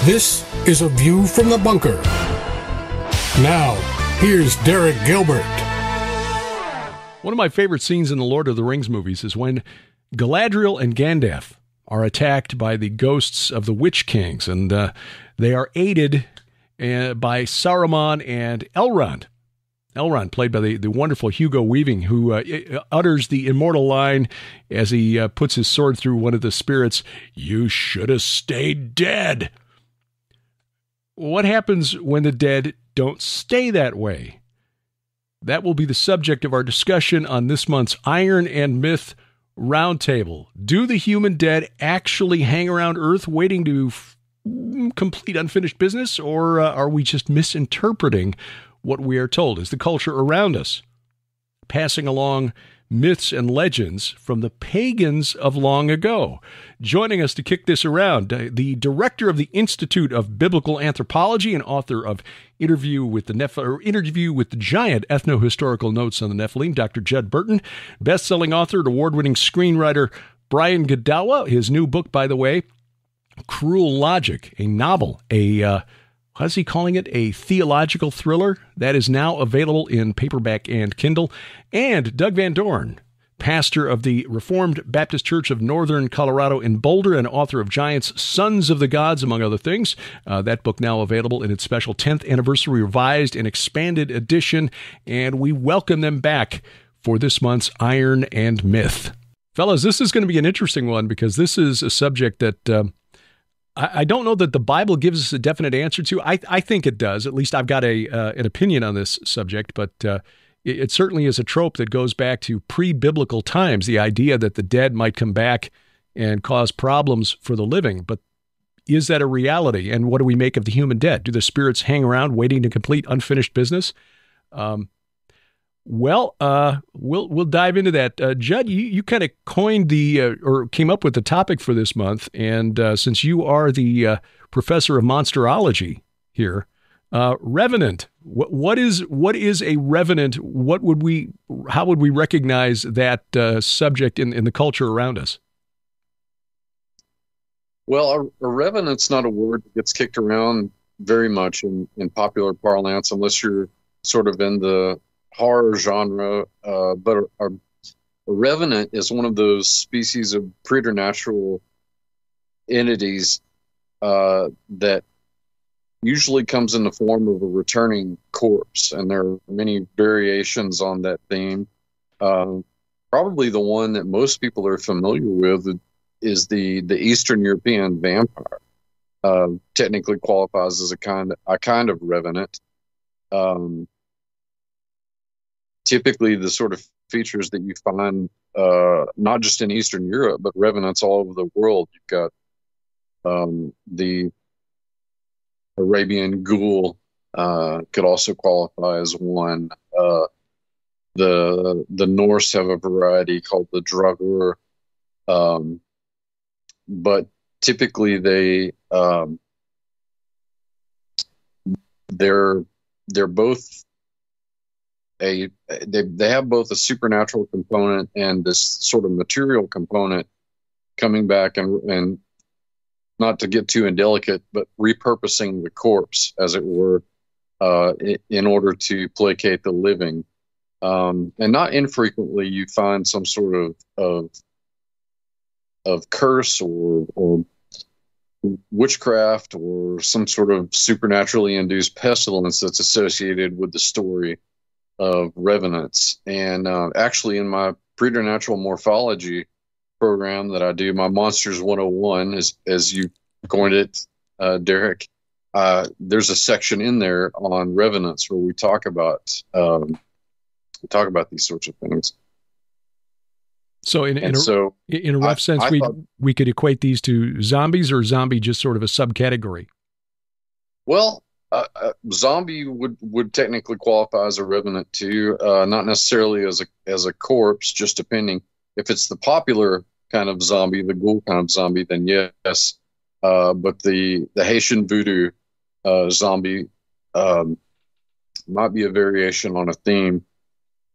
This is A View from the Bunker. Now, here's Derek Gilbert. One of my favorite scenes in the Lord of the Rings movies is when Galadriel and Gandalf are attacked by the ghosts of the Witch Kings, and they are aided by Saruman and Elrond. Elrond, played by the wonderful Hugo Weaving, who utters the immortal line as he puts his sword through one of the spirits, "You should have stayed dead." What happens when the dead don't stay that way? That will be the subject of our discussion on this month's Iron and Myth Roundtable. Do the human dead actually hang around Earth waiting to complete unfinished business, or are we just misinterpreting what we are told? Is the culture around us passing along myths and legends from the pagans of long ago? Joining us to kick this around, the director of the Institute of Biblical Anthropology and author of Interview with the Giant Ethno-Historical Notes on the Nephilim, Dr. Judd Burton, best-selling author and award-winning screenwriter Brian Godawa. His new book, by the way, Cruel Logic, a novel, how's he calling it? A theological thriller that is now available in paperback and Kindle. And Doug Van Dorn, pastor of the Reformed Baptist Church of Northern Colorado in Boulder and author of Giants, Sons of the Gods, among other things. That book now available in its special 10th anniversary revised and expanded edition. And we welcome them back for this month's Iron and Myth. Fellas, this is going to be an interesting one because this is a subject that I don't know that the Bible gives us a definite answer to. I think it does. At least I've got an opinion on this subject, but it certainly is a trope that goes back to pre-biblical times, the idea that the dead might come back and cause problems for the living. But is that a reality? And what do we make of the human dead? Do the spirits hang around waiting to complete unfinished business? We'll dive into that. Judd, you kind of coined or came up with the topic for this month, and since you are the professor of monsterology here, Revenant. What is a revenant? How would we recognize that subject in the culture around us? Well, a revenant's not a word that gets kicked around very much in popular parlance, unless you're sort of in the horror genre, but a revenant is one of those species of preternatural entities that usually comes in the form of a returning corpse, and there are many variations on that theme. Probably the one that most people are familiar with is the Eastern European vampire. Technically qualifies as a kind of revenant. Typically, the sort of features that you find not just in Eastern Europe, but revenants all over the world. You've got the Arabian ghoul could also qualify as one. The Norse have a variety called the Draugr, but typically they're both they have both a supernatural component and this sort of material component coming back and not to get too indelicate, but repurposing the corpse, as it were, in order to placate the living. And not infrequently, you find some sort of curse or witchcraft or some sort of supernaturally induced pestilence that's associated with the story of revenants. And actually, in my preternatural morphology program that I do, my Monsters 101, as you coined it, Derek, there's a section in there on revenants where we talk about these sorts of things. So in a rough sense, we could equate these to zombies, or zombie just sort of a subcategory? Well, zombie would technically qualify as a revenant too, not necessarily as a corpse, just depending. If it's the popular kind of zombie, the ghoul kind of zombie, then yes. But the Haitian voodoo zombie might be a variation on a theme.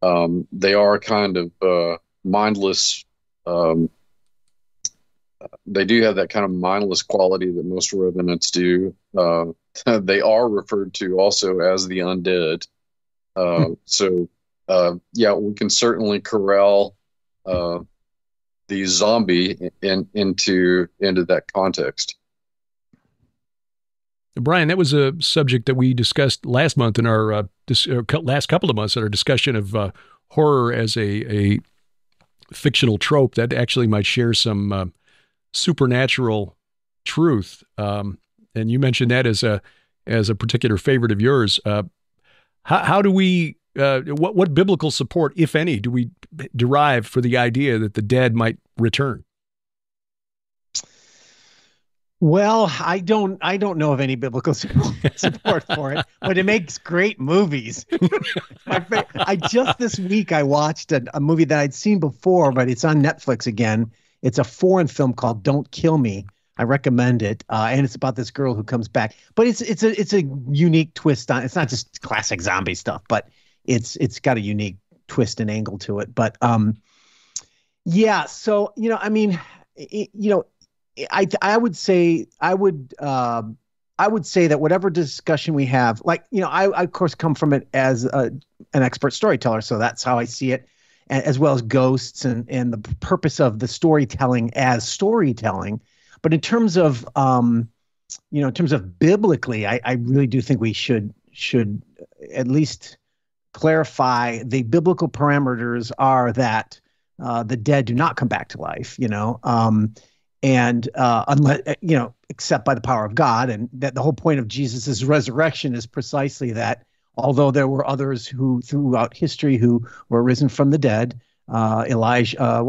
They are kind of mindless they do have that kind of mindless quality that most revenants do. They are referred to also as the undead. So we can certainly corral the zombie into that context. Brian, that was a subject that we discussed last month in our last couple of months in our discussion of horror as a fictional trope that actually might share some supernatural truth. And you mentioned that as a particular favorite of yours. How do we, what biblical support, if any, do we derive for the idea that the dead might return? Well, I don't know of any biblical support for it, but it makes great movies. This week I watched a movie that I'd seen before, but it's on Netflix again. It's a foreign film called Don't Kill Me. I recommend it, and it's about this girl who comes back. But it's a unique twist on. It's not just classic zombie stuff, but it's got a unique twist and angle to it. But yeah. So I would say that whatever discussion we have, I of course come from it as an expert storyteller, so that's how I see it, as well as ghosts and the purpose of the storytelling as storytelling. But in terms of biblically, I really do think we should at least clarify the biblical parameters are that the dead do not come back to life, and unless, except by the power of God. And that the whole point of Jesus's resurrection is precisely that, although there were others who throughout history who were risen from the dead, Elijah,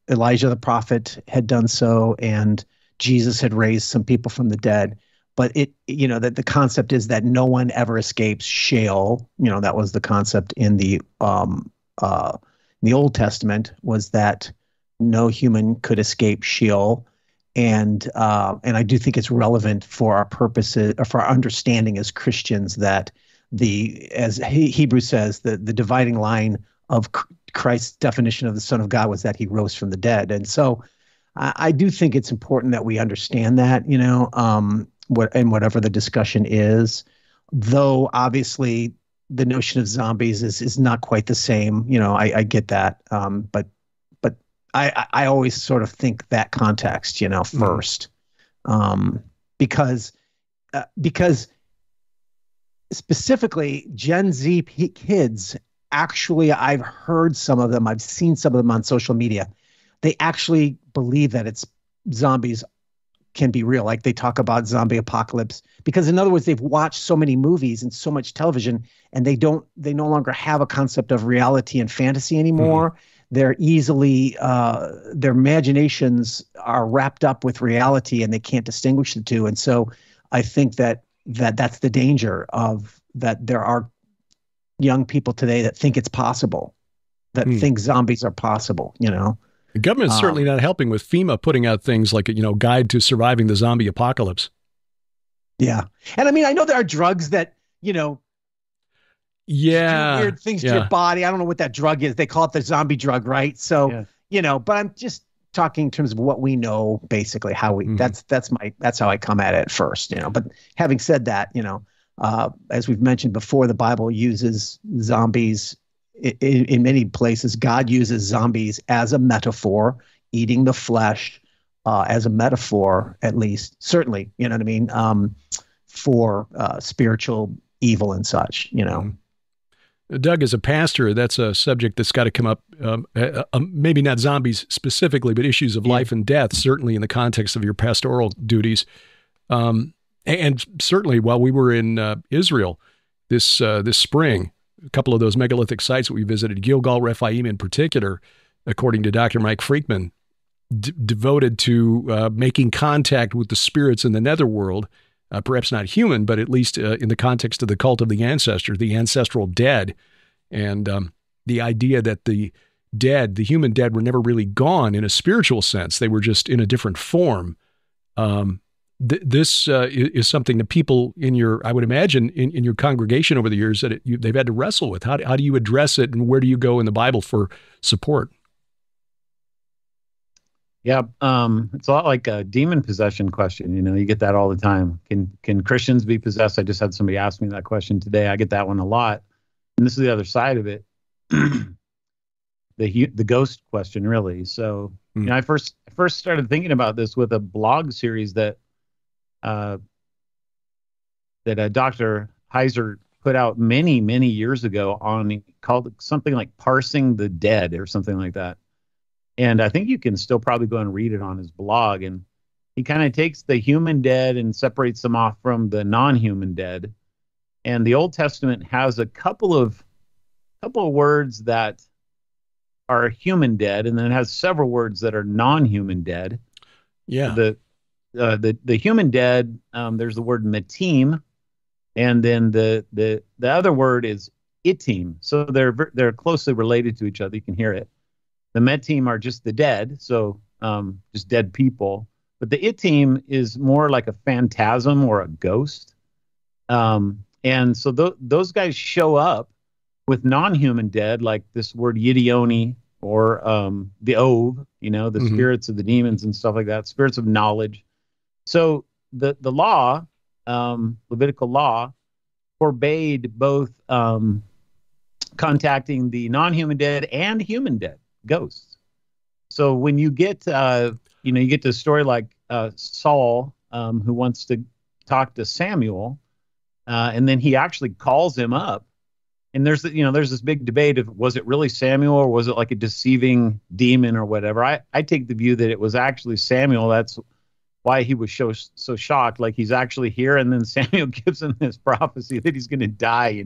Elijah the prophet had done so, and Jesus had raised some people from the dead. But that the concept is that no one ever escapes Sheol. That was the concept in the Old Testament, was that no human could escape Sheol, and I do think it's relevant for our purposes, or for our understanding as Christians, that as Hebrews says, the dividing line of Christ's definition of the Son of God was that he rose from the dead. And so I do think it's important that we understand that, whatever the discussion is, though obviously the notion of zombies is not quite the same. I get that, but I always sort of think that context, first, because specifically Gen Z kids, actually, I've heard some of them, I've seen some of them on social media. They actually believe that it's zombies can be real. Like, they talk about zombie apocalypse because, in other words, they've watched so many movies and so much television, and they no longer have a concept of reality and fantasy anymore. Mm-hmm. They're easily, their imaginations are wrapped up with reality, and they can't distinguish the two. And so I think that's the danger of that. There are young people today that think it's possible, that think zombies are possible, The government's certainly not helping with FEMA putting out things like, Guide to Surviving the Zombie Apocalypse. Yeah. And I mean, I know there are drugs that, do weird things to your body. I don't know what that drug is. They call it the zombie drug, right? So, but I'm just talking in terms of what we know, basically how we, that's how I come at it first, but having said that, as we've mentioned before, the Bible uses zombies in many places. God uses zombies as a metaphor, eating the flesh as a metaphor, at least, certainly, you know what I mean, for spiritual evil and such, Doug, as a pastor, that's a subject that's got to come up, maybe not zombies specifically, but issues of life and death, certainly in the context of your pastoral duties. And certainly while we were in Israel this spring, a couple of those megalithic sites that we visited, Gilgal Rephaim in particular, according to Dr. Mike Freakman, devoted to making contact with the spirits in the netherworld, perhaps not human, but at least in the context of the cult of the ancestor, the ancestral dead, and the idea that the human dead, were never really gone in a spiritual sense. They were just in a different form. This is something that people I would imagine, in your congregation over the years, that they've had to wrestle with. How do you address it, and where do you go in the Bible for support? Yeah, it's a lot like a demon possession question. You get that all the time. Can Christians be possessed? I just had somebody ask me that question today. I get that one a lot, and this is the other side of it, the ghost question, really. So, I first started thinking about this with a blog series that Dr. Heiser put out many years ago called something like "Parsing the Dead" or something like that. And I think you can still probably go and read it on his blog. And he kind of takes the human dead and separates them off from the non-human dead. And the Old Testament has a couple of words that are human dead, and then it has several words that are non-human dead. Yeah. The human dead, there's the word metim, and then the other word is itim. So they're closely related to each other. You can hear it. The metim are just the dead, so just dead people. But the itim is more like a phantasm or a ghost. And so those guys show up with non-human dead, like this word yidioni or the ov, the spirits of the demons and stuff like that, spirits of knowledge. So the law, Levitical law, forbade both contacting the non-human dead and human dead, ghosts. So when you get you get to a story like Saul, who wants to talk to Samuel, and then he actually calls him up, and there's this big debate of, was it really Samuel or was it like a deceiving demon or whatever. I take the view that it was actually Samuel. That's why he was so shocked, like he's actually here, and then Samuel gives him this prophecy that he's going to die,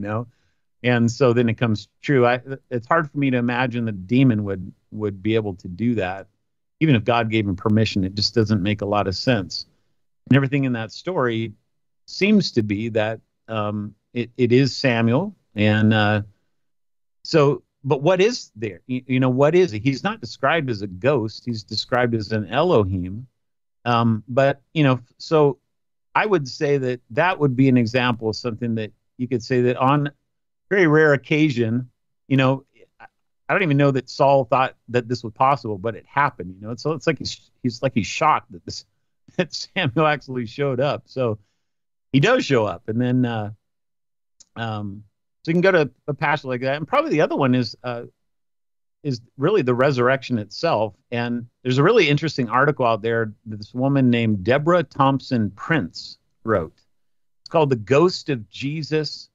and so then it comes true. It's hard for me to imagine the demon would be able to do that, even if God gave him permission. It just doesn't make a lot of sense. And everything in that story seems to be that it is Samuel, and so. But what is there? What is it? He's not described as a ghost. He's described as an Elohim. But so I would say that would be an example of something that you could say that on very rare occasion, I don't even know that Saul thought that this was possible, but it happened. So it's like he's shocked that Samuel actually showed up. So he does show up, and then so you can go to a passage like that, and probably the other one is really the resurrection itself. And there's a really interesting article out there that this woman named Deborah Thompson Prince wrote. It's called "The Ghost of Jesus."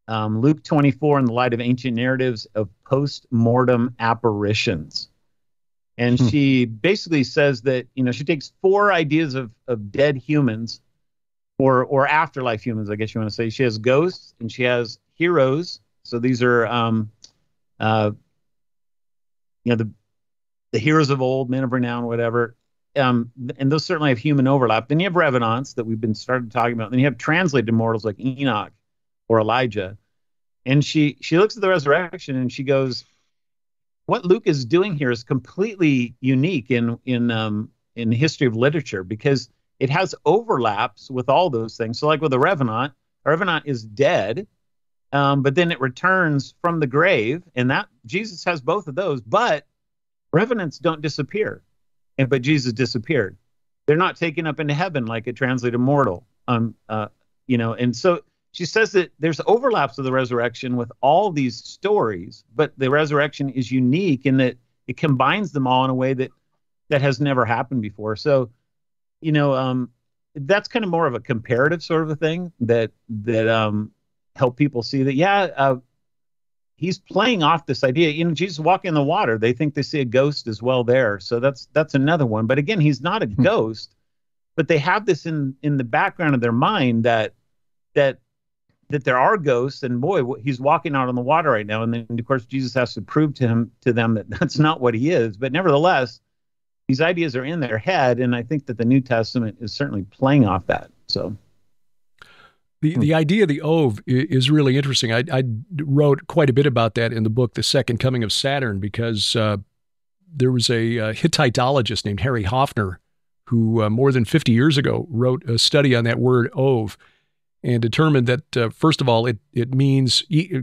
Luke 24 in the light of ancient narratives of post-mortem apparitions. And she basically says that, she takes four ideas of dead humans or afterlife humans, I guess you want to say. She has ghosts and she has heroes. So these are, the heroes of old, men of renown, whatever. And those certainly have human overlap. Then you have revenants that we've been started talking about. Then you have translated immortals like Enoch or Elijah. And she looks at the resurrection and she goes, what Luke is doing here is completely unique in the history of literature, because it has overlaps with all those things. So like with a revenant is dead, but then it returns from the grave, and that Jesus has both of those, but revenants don't disappear. But Jesus disappeared. They're not taken up into heaven like a translated immortal. And so she says that there's overlaps of the resurrection with all these stories, but the resurrection is unique in that it combines them all in a way that has never happened before. So, that's kind of more of a comparative sort of a thing that help people see that, he's playing off this idea. Jesus walking in the water, they think they see a ghost as well there. So that's another one. But again, he's not a ghost, but they have this in the background of their mind that there are ghosts, and boy, he's walking out on the water right now. And then, of course, Jesus has to prove to them that that's not what he is. But nevertheless, these ideas are in their head, and I think that the New Testament is certainly playing off that. So the idea of the Ov is really interesting. I wrote quite a bit about that in the book, The Second Coming of Saturn, because there was a Hittitologist named Harry Hoffner who more than 50 years ago wrote a study on that word Ov, and determined that, first of all, it means,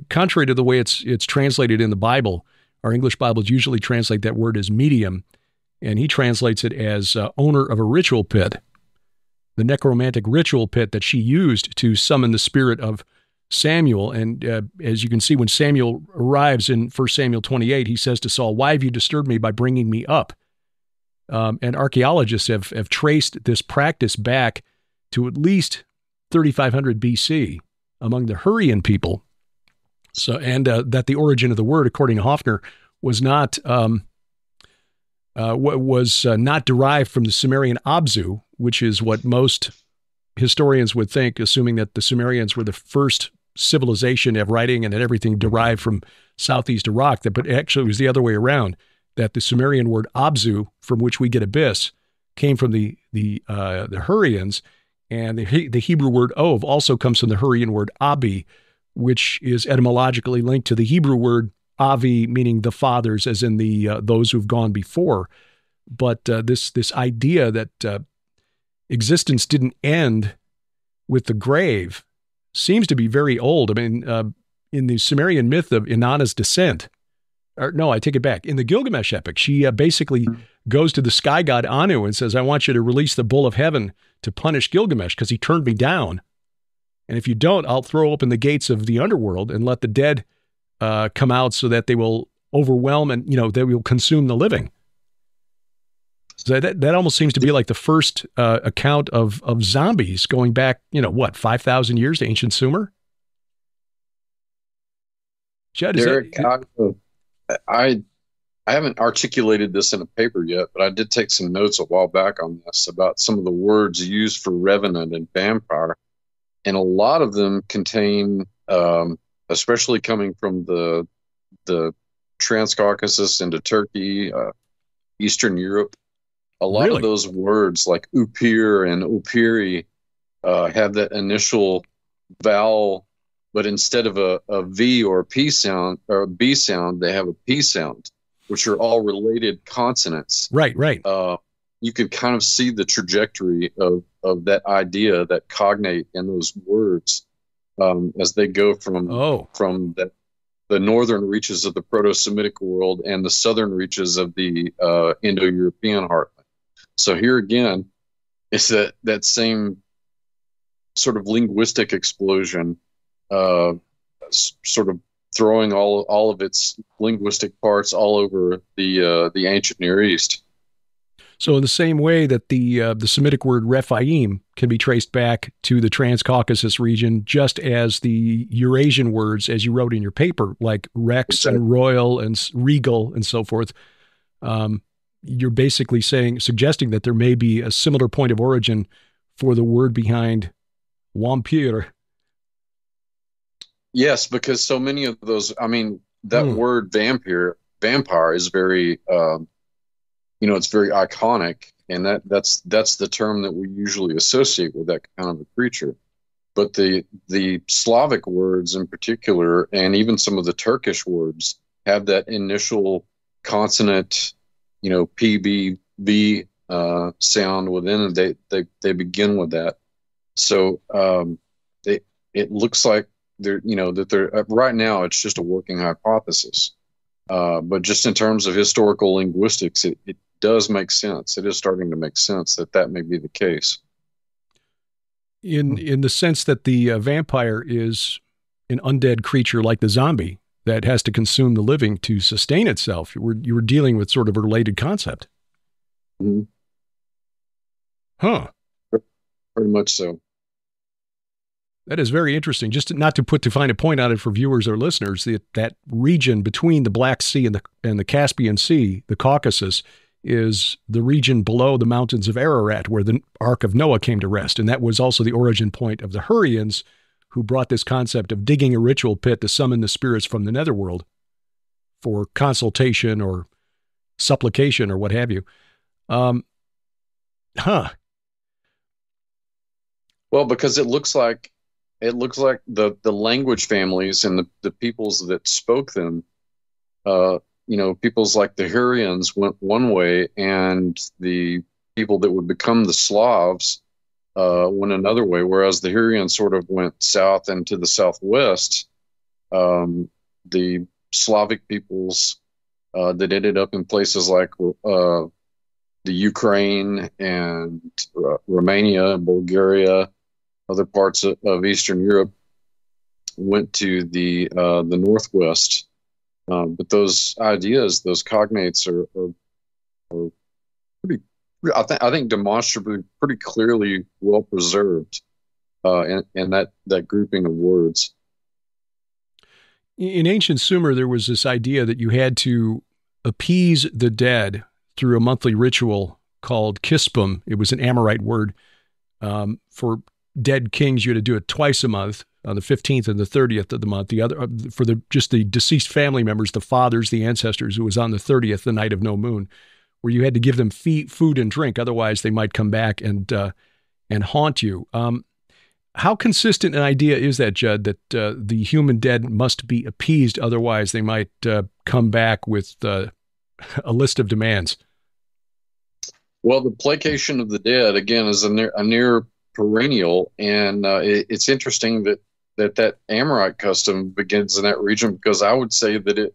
contrary to the way it's translated in the Bible, our English Bibles usually translate that word as medium. and he translates it as owner of a ritual pit, the necromantic ritual pit that she used to summon the spirit of Samuel. And as you can see, when Samuel arrives in 1 Samuel 28, he says to Saul, "Why have you disturbed me by bringing me up?" And archaeologists have traced this practice back to at least 3500 BC among the Hurrian people. So, and that the origin of the word, according to Hoffner, was not not derived from the Sumerian Abzu, which is what most historians would think, assuming that the Sumerians were the first civilization of writing and that everything derived from southeast Iraq. But actually, it was the other way around. That the Sumerian word Abzu, from which we get abyss, came from the Hurrians, and the Hebrew word Ov also comes from the Hurrian word Abi, which is etymologically linked to the Hebrew word Avi, meaning the fathers, as in the those who've gone before. But this idea that existence didn't end with the grave seems to be very old. I mean, in the Sumerian myth of Inanna's descent, or no, I take it back. In the Gilgamesh epic, she basically goes to the sky god Anu and says, "I want you to release the bull of heaven to punish Gilgamesh because he turned me down. And if you don't, I'll throw open the gates of the underworld and let the dead come out so that they will overwhelm and, they will consume the living." So that almost seems to be like the first account of zombies going back, 5,000 years to ancient Sumer? Judd, Derek, I haven't articulated this in a paper yet, but I did take some notes a while back on this about some of the words used for revenant and vampire. And a lot of them contain, especially coming from the Transcaucasus into Turkey, Eastern Europe, a lot of those words like upir and upiri have that initial vowel, but instead of a V or a P sound or a B sound, they have a P sound, which are all related consonants. Right. You can kind of see the trajectory of that idea, that cognate in those words, as they go from the northern reaches of the Proto-Semitic world and the southern reaches of the Indo-European heartland. So here again, it's that same sort of linguistic explosion, sort of throwing all of its linguistic parts all over the ancient Near East. So in the same way that the Semitic word Rephaim can be traced back to the Transcaucasus region, just as the Eurasian words, as you wrote in your paper, like Rex and Royal and Regal and so forth, you're basically suggesting that there may be a similar point of origin for the word behind Wampir. Yes, because so many of those, that word vampire is very, it's very iconic, and that's the term that we usually associate with that kind of a creature. But the Slavic words in particular, and even some of the Turkish words, have that initial consonant, PBB sound within it. They begin with that. So it looks like they're right now it's just a working hypothesis. But just in terms of historical linguistics, it does make sense. It is starting to make sense that may be the case. In the sense that the vampire is an undead creature like the zombie that has to consume the living to sustain itself. You were dealing with sort of a related concept. Mm-hmm. Huh. Pretty much so. That is very interesting. Just not to find a point on it for viewers or listeners, that region between the Black Sea and the Caspian Sea, the Caucasus, is the region below the mountains of Ararat, where the Ark of Noah came to rest. And that was also the origin point of the Hurrians, who brought this concept of digging a ritual pit to summon the spirits from the netherworld for consultation or supplication or what have you. Well, because it looks like the language families and the peoples that spoke them, peoples like the Hurrians went one way, and the people that would become the Slavs went another way, whereas the Hurrians sort of went south and to the southwest. The Slavic peoples that ended up in places like Ukraine and Romania and Bulgaria, other parts of Eastern Europe, went to the Northwest. But those ideas, those cognates, are pretty, I think demonstrably pretty clearly well preserved in that grouping of words. In ancient Sumer, there was this idea that you had to appease the dead through a monthly ritual called kispum. It was an Amorite word. For dead kings, you had to do it twice a month, on the 15th and the 30th of the month. The other, for just the deceased family members, the fathers, the ancestors, it was on the 30th, the night of no moon, where you had to give them food and drink. Otherwise, they might come back and haunt you. How consistent an idea is that, Judd, that the human dead must be appeased? Otherwise, they might come back with a list of demands. Well, the placation of the dead, again, is a near perennial, and it's interesting that Amorite custom begins in that region, because I would say that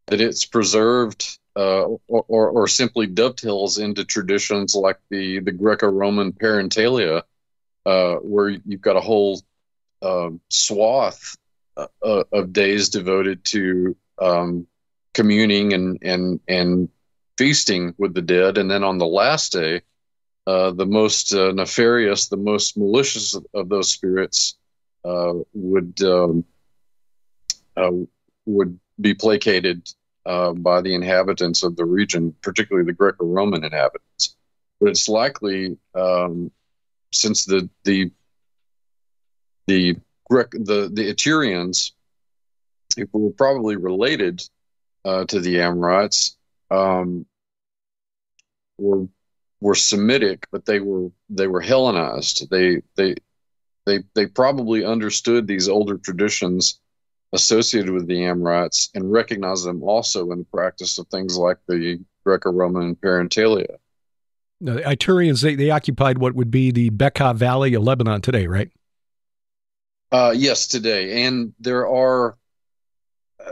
it's preserved or simply dovetails into traditions like the Greco-Roman parentalia, where you've got a whole swath of days devoted to communing and feasting with the dead, and then on the last day, the most nefarious, the most malicious of those spirits would be placated by the inhabitants of the region, particularly the Greco-Roman inhabitants. But it's likely, since the Etrurians, who were probably related to the Amorites, were Semitic, but they were Hellenized. They probably understood these older traditions associated with the Amorites and recognized them also in the practice of things like the Greco-Roman parentalia. Now, the Iturians, they occupied what would be the Bekaa Valley of Lebanon today, right? Yes, today. And there are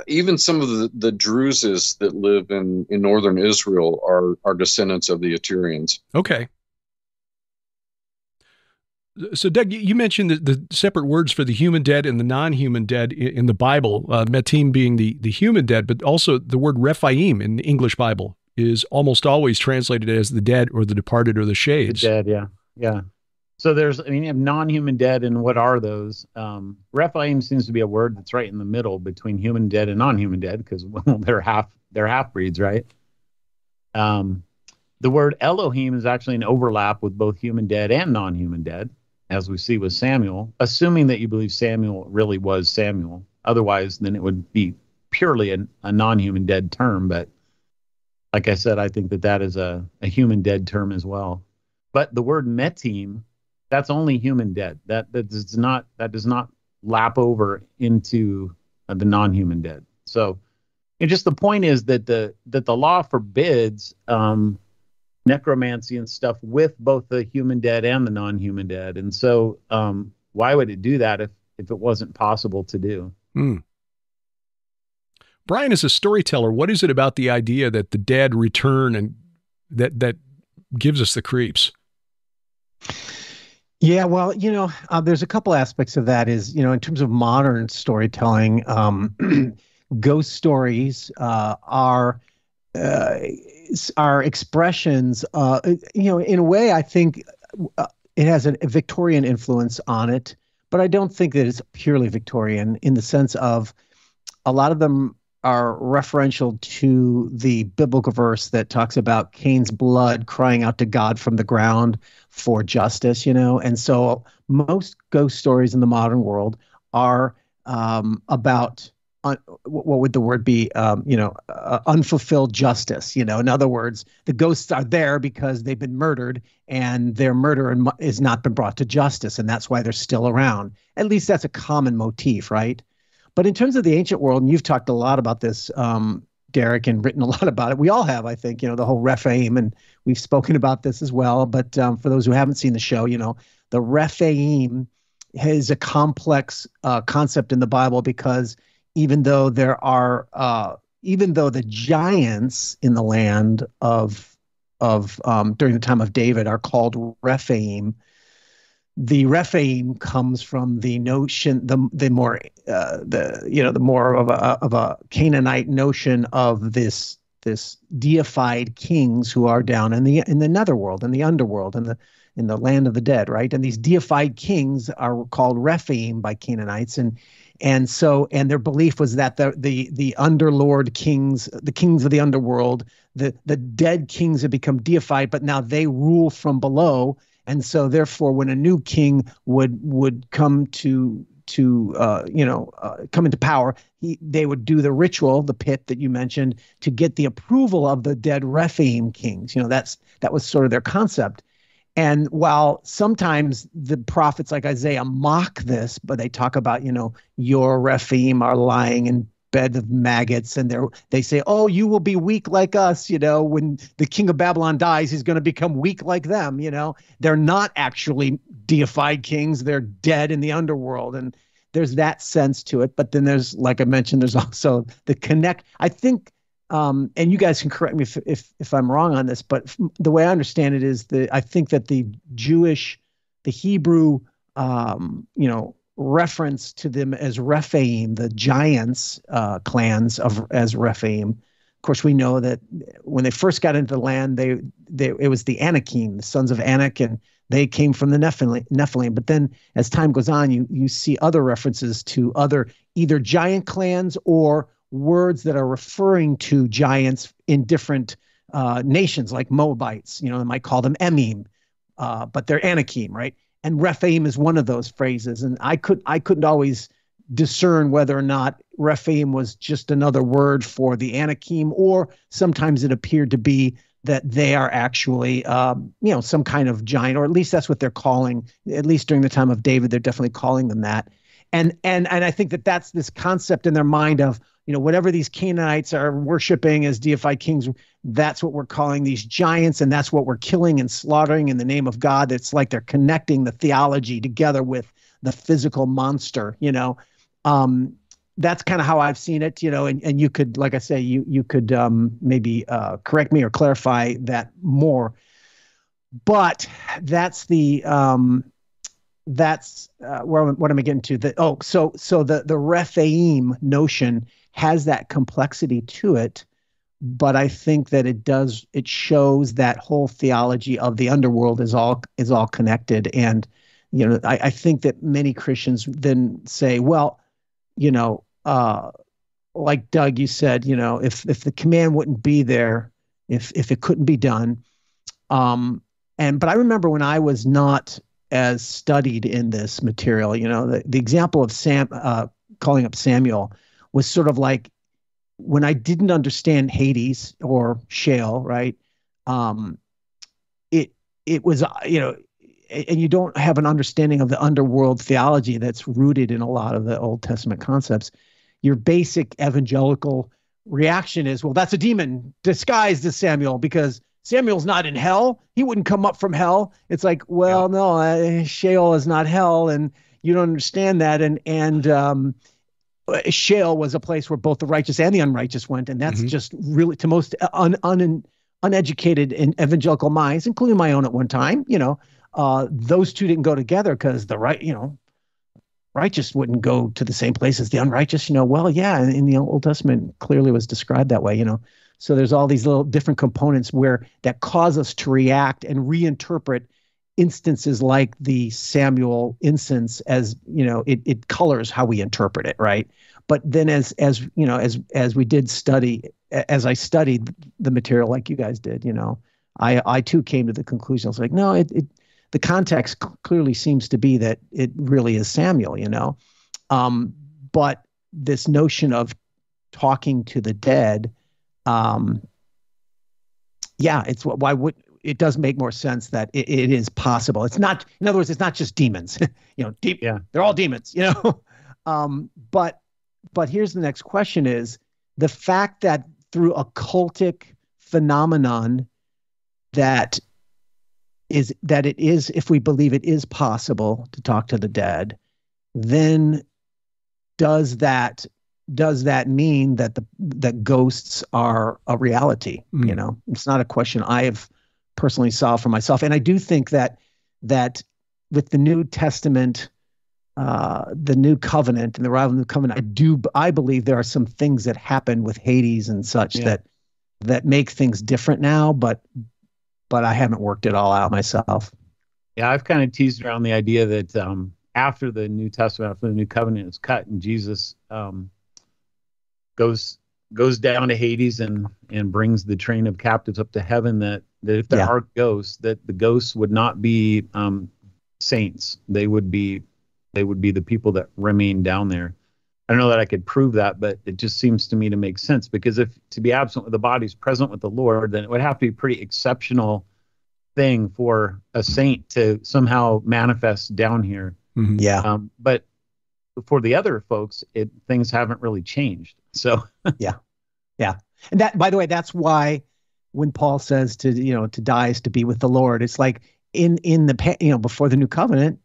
even some of the Druzes that live in northern Israel are descendants of the Iturians. Okay. So, Doug, you mentioned the separate words for the human dead and the non-human dead in the Bible, metim being the human dead, but also the word Rephaim in the English Bible is almost always translated as the dead or the departed or the shades. The dead, yeah. So you have non-human dead, and what are those? Rephaim seems to be a word that's right in the middle between human dead and non-human dead, because they're half-breeds, right? The word Elohim is actually an overlap with both human dead and non-human dead, as we see with Samuel, assuming that you believe Samuel really was Samuel. Otherwise, then it would be purely a non-human dead term. But like I said, I think that is a human dead term as well. But the word metim, that's only human dead. That does not lap over into the non-human dead. So, just the point is that the law forbids necromancy and stuff with both the human dead and the non-human dead. And so why would it do that if it wasn't possible to do? Brian, as a storyteller, what is it about the idea that the dead return and that gives us the creeps? Yeah, well, there's a couple aspects of that is, in terms of modern storytelling, ghost stories are expressions, in a way, I think it has a Victorian influence on it, but I don't think that it's purely Victorian in the sense of a lot of them are referential to the biblical verse that talks about Cain's blood crying out to God from the ground for justice, and so most ghost stories in the modern world are about what would the word be? Unfulfilled justice. In other words, the ghosts are there because they've been murdered and their murder has not been brought to justice, and that's why they're still around. At least that's a common motif, right? But in terms of the ancient world, and you've talked a lot about this, Derek, and written a lot about it. We all have, I think, the whole Rephaim, and we've spoken about this as well. But for those who haven't seen the show, the Rephaim is a complex concept in the Bible because even though the giants in the land of during the time of David are called Rephaim. The Rephaim comes from the notion, the more of a Canaanite notion of this deified kings who are down in the netherworld, in the underworld, in the land of the dead, right? And these deified kings are called Rephaim by Canaanites, and their belief was that the underlord kings, the kings of the underworld, the dead kings have become deified, but now they rule from below. And so, therefore, when a new king would come come into power, they would do the ritual, the pit that you mentioned, to get the approval of the dead Rephaim kings. That was sort of their concept. And while sometimes the prophets like Isaiah mock this, but they talk about, your Rephaim are lying in bed of maggots, and they say, oh, you will be weak like us. When the king of Babylon dies, he's going to become weak like them. They're not actually deified kings. They're dead in the underworld. And there's that sense to it. But then there's, like I mentioned, there's also the connect. I think, and you guys can correct me if I'm wrong on this, but the way I understand it is I think that the Hebrew, reference to them as Rephaim, the giants clans as Rephaim. Of course, we know that when they first got into the land, it was the Anakim, the sons of Anak, and they came from the Nephilim. But then, as time goes on, you see other references to other either giant clans or words that are referring to giants in different nations, like Moabites. They might call them Emim, but they're Anakim, right? And Rephaim is one of those phrases. And I couldn't always discern whether or not Rephaim was just another word for the Anakim, or sometimes it appeared to be that they are actually, some kind of giant, or at least that's what they're calling. At least during the time of David, they're definitely calling them that. And I think that's this concept in their mind of, whatever these Canaanites are worshiping as deified kings, that's what we're calling these giants, and that's what we're killing and slaughtering in the name of God. It's like they're connecting the theology together with the physical monster, That's kind of how I've seen it, and you could, like I say, you could maybe correct me or clarify that more. But that's what am I getting to? So the Rephaim notion has that complexity to it, but I think that it shows that whole theology of the underworld is all connected. And I think that many Christians then say, well, like Doug, you said, if the command wouldn't be there, if it couldn't be done, but I remember when I was not as studied in this material, the example of calling up Samuel was sort of like when I didn't understand Hades or Sheol, right? It was, and you don't have an understanding of the underworld theology that's rooted in a lot of the Old Testament concepts. Your basic evangelical reaction is, well, that's a demon disguised as Samuel, because Samuel's not in hell. He wouldn't come up from hell. It's like, well, no, Sheol is not hell, and you don't understand that. And Sheol was a place where both the righteous and the unrighteous went, and that's just really, to most uneducated in evangelical minds, including my own at one time, those two didn't go together, because the righteous wouldn't go to the same place as the unrighteous. Well, yeah, in the Old Testament clearly was described that way. So there's all these little different components that cause us to react and reinterpret instances like the Samuel instance as, it colors how we interpret it, right? But then as we did study, as I studied the material like you guys did, I too came to the conclusion. I was like, no, the context clearly seems to be that it really is Samuel, but this notion of talking to the dead, it does make more sense that it is possible. It's not, in other words, it's not just demons, they're all demons, but here's the next question is the fact that through a cultic phenomenon that it is, if we believe it is possible to talk to the dead, then does that mean that that ghosts are a reality? It's not a question I've personally saw for myself. And I do think that with the New Testament, the New Covenant and the arrival of the New Covenant, I believe there are some things that happen with Hades and such that make things different now, but I haven't worked it all out myself. Yeah, I've kind of teased around the idea that after the New Testament, after the New Covenant is cut, and Jesus goes down to Hades and brings the train of captives up to heaven, that if there are ghosts, that the ghosts would not be saints. They would be the people that remain down there. I don't know that I could prove that, but it just seems to me to make sense, because if to be absent with the body is present with the Lord, then it would have to be a pretty exceptional thing for a saint to somehow manifest down here. Mm-hmm. Yeah. But for the other folks, things haven't really changed. So yeah. And that, by the way, that's why when Paul says to die is to be with the Lord, it's like in the before the New Covenant,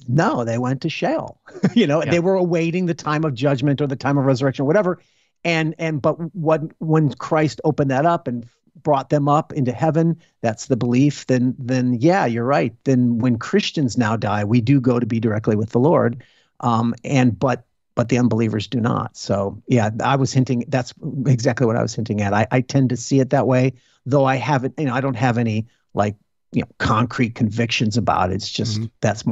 no, they went to Sheol. They were awaiting the time of judgment or the time of resurrection or whatever. But when Christ opened that up and brought them up into heaven, that's the belief, then yeah, you're right. Then when Christians now die, we do go to be directly with the Lord. But the unbelievers do not. So yeah, that's exactly what I was hinting at. I tend to see it that way, though I haven't, I don't have any concrete convictions about it. It's just, that's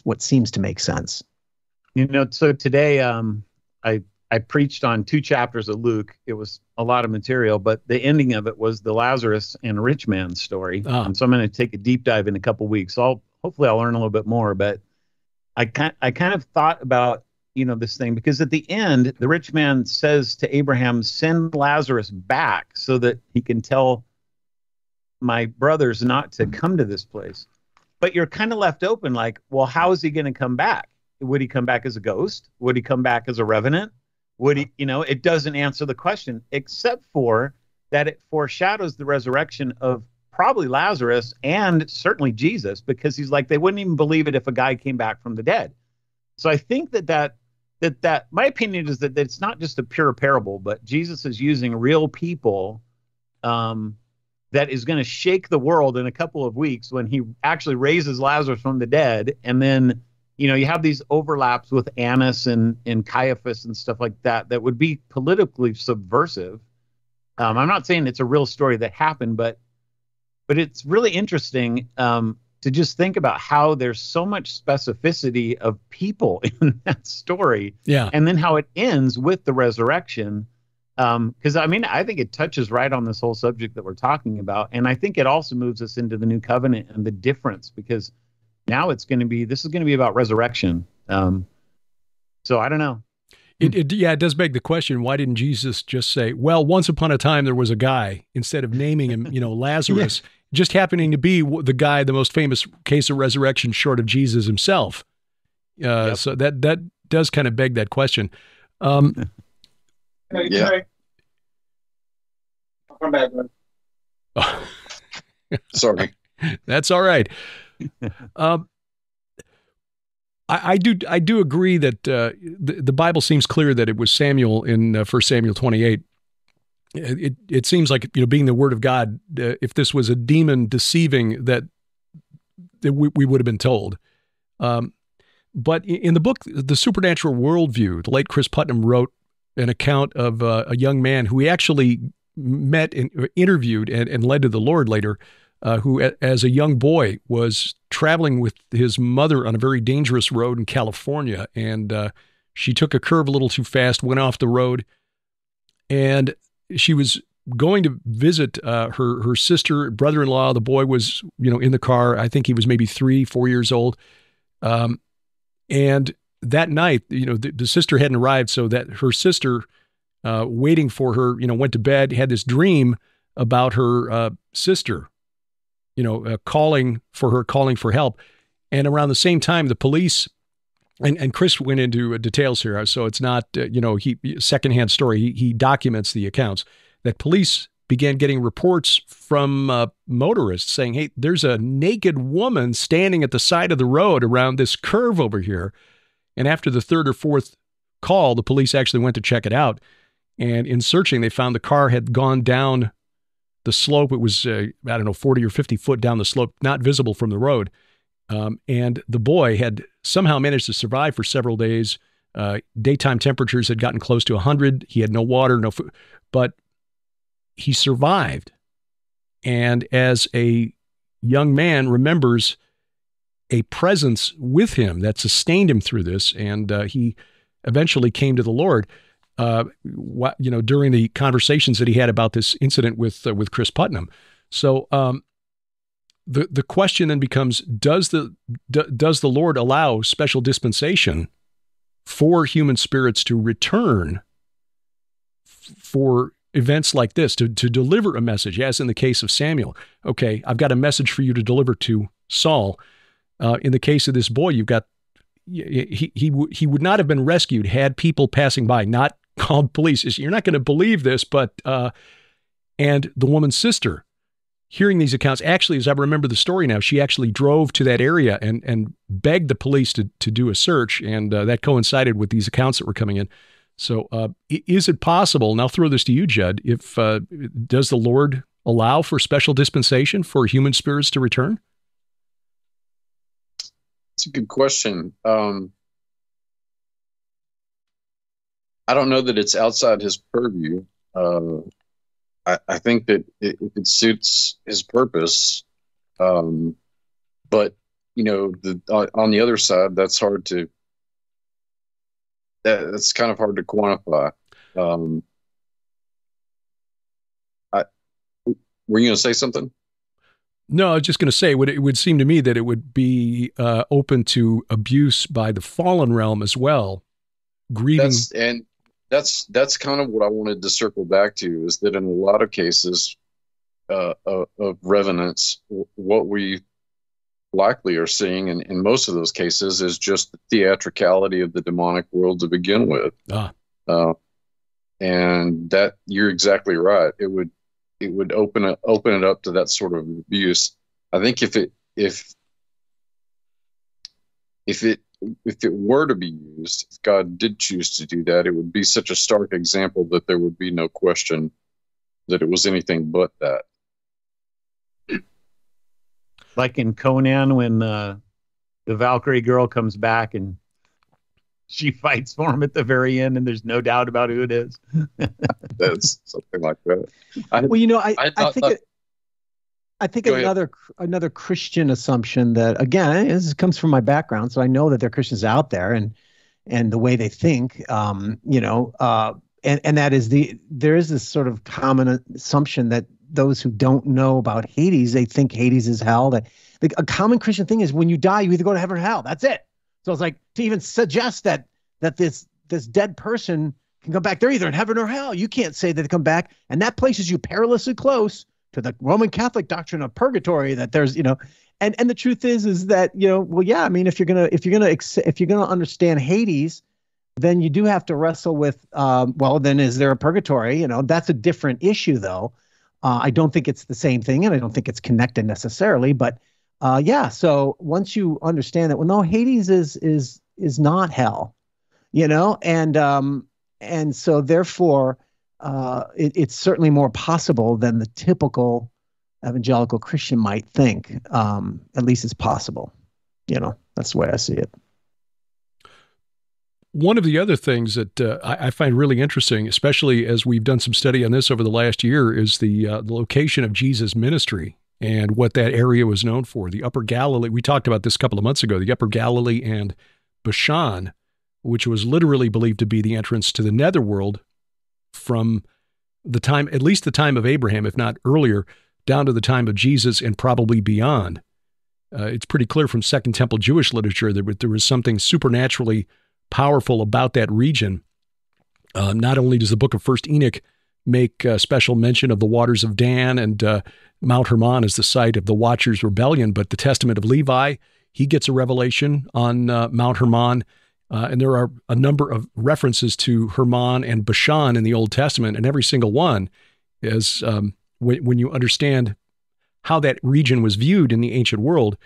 what seems to make sense. So today, I preached on 2 chapters of Luke. It was a lot of material, but the ending of it was the Lazarus and rich man story. And so I'm going to take a deep dive in a couple weeks. Hopefully I'll learn a little bit more, but I kind of thought about, this thing, because at the end, the rich man says to Abraham, send Lazarus back so that he can tell my brothers not to come to this place. But you're kind of left open, like, well, how is he going to come back? Would he come back as a ghost? Would he come back as a revenant? Would he, it doesn't answer the question, except for that it foreshadows the resurrection of probably Lazarus and certainly Jesus, because he's like, they wouldn't even believe it if a guy came back from the dead. So I think that my opinion is that it's not just a pure parable, but Jesus is using real people that is going to shake the world in a couple of weeks when he actually raises Lazarus from the dead. And then, you have these overlaps with Annas and Caiaphas and stuff like that would be politically subversive. I'm not saying it's a real story that happened, but it's really interesting to just think about how there's so much specificity of people in that story. Yeah. And then how it ends with the resurrection. Because I think it touches right on this whole subject that we're talking about. And I think it also moves us into the New Covenant and the difference, because now this is going to be about resurrection. So I don't know. It does beg the question, why didn't Jesus just say, well, once upon a time there was a guy, instead of naming him, Lazarus, just happening to be the guy, the most famous case of resurrection short of Jesus himself. So that does kind of beg that question. Yeah. I'll come back, man. Sorry. That's all right. I do agree that the Bible seems clear that it was Samuel in 1 Samuel 28. It seems like, being the word of God, if this was a demon deceiving, that we would have been told. But in the book, The Supernatural Worldview, the late Chris Putnam wrote an account of a young man who he actually met and interviewed and led to the Lord later, who as a young boy was traveling with his mother on a very dangerous road in California. And she took a curve a little too fast, went off the road, and she was going to visit her sister, brother-in-law. The boy was, in the car. I think he was maybe 3-4 years old. And that night, the sister hadn't arrived, so that her sister, waiting for her, went to bed, had this dream about her sister, calling for help. And around the same time, the police, and Chris went into details here, so it's not, secondhand story. He documents the accounts that police began getting reports from motorists saying, hey, there's a naked woman standing at the side of the road around this curve over here. And after the third or fourth call, the police actually went to check it out. And in searching, they found the car had gone down the slope. It was, 40 or 50 foot down the slope, not visible from the road. And the boy had somehow managed to survive for several days. Daytime temperatures had gotten close to 100. He had no water, no food, but he survived. And as a young man remembers a presence with him that sustained him through this, and he eventually came to the Lord. During the conversations that he had about this incident with Chris Putnam. So the question then becomes: does the Lord allow special dispensation for human spirits to return for events like this, to deliver a message, as in the case of Samuel? Okay, I've got a message for you to deliver to Saul. In the case of this boy, you've got he would not have been rescued had people passing by not called police. You're not going to believe this, but and the woman's sister, hearing these accounts, actually, as I remember the story now, she actually drove to that area and begged the police to do a search, and that coincided with these accounts that were coming in. So is it possible, and I'll throw this to you, Judd, if does the Lord allow for special dispensation for human spirits to return? It's a good question. I don't know that it's outside his purview. I think that it suits his purpose. But, on the other side, that's kind of hard to quantify. Were you going to say something? No, I was just going to say, it would seem to me that it would be open to abuse by the fallen realm as well. Grieving. That's kind of what I wanted to circle back to, is that in a lot of cases of revenants, what we likely are seeing in most of those cases is just the theatricality of the demonic world to begin with. And that, you're exactly right. It would open it up to that sort of abuse. I think if it were to be used, if God did choose to do that, it would be such a stark example that there would be no question that it was anything but that. Like in Conan, when the Valkyrie girl comes back and she fights for him at the very end, and there's no doubt about who it is. That's something like that. I think another Christian assumption that, again, this comes from my background, so I know that there are Christians out there and the way they think, and that is there is this sort of common assumption that those who don't know about Hades, they think Hades is hell. That a common Christian thing is when you die, you either go to heaven or hell. That's it. So it's like to even suggest that this dead person can come back. They're either in heaven or hell. You can't say that they come back, and that places you perilously close to the Roman Catholic doctrine of purgatory. That there's, and the truth is that, I mean, if you're gonna understand Hades, then you do have to wrestle with, then is there a purgatory? That's a different issue, though. I don't think it's the same thing, and I don't think it's connected necessarily. But so once you understand that, well, no, Hades is not hell, and so therefore, it's certainly more possible than the typical evangelical Christian might think. At least it's possible. That's the way I see it. One of the other things that I find really interesting, especially as we've done some study on this over the last year, is the location of Jesus' ministry and what that area was known for. The Upper Galilee, we talked about this a couple of months ago, the Upper Galilee and Bashan, which was literally believed to be the entrance to the netherworld from the time, at least the time of Abraham, if not earlier, down to the time of Jesus and probably beyond. It's pretty clear from Second Temple Jewish literature that there was something supernaturally powerful about that region. Not only does the book of First Enoch make special mention of the waters of Dan and Mount Hermon as the site of the Watchers' rebellion, but the Testament of Levi, he gets a revelation on Mount Hermon. And there are a number of references to Hermon and Bashan in the Old Testament, and every single one is, when you understand how that region was viewed in the ancient world,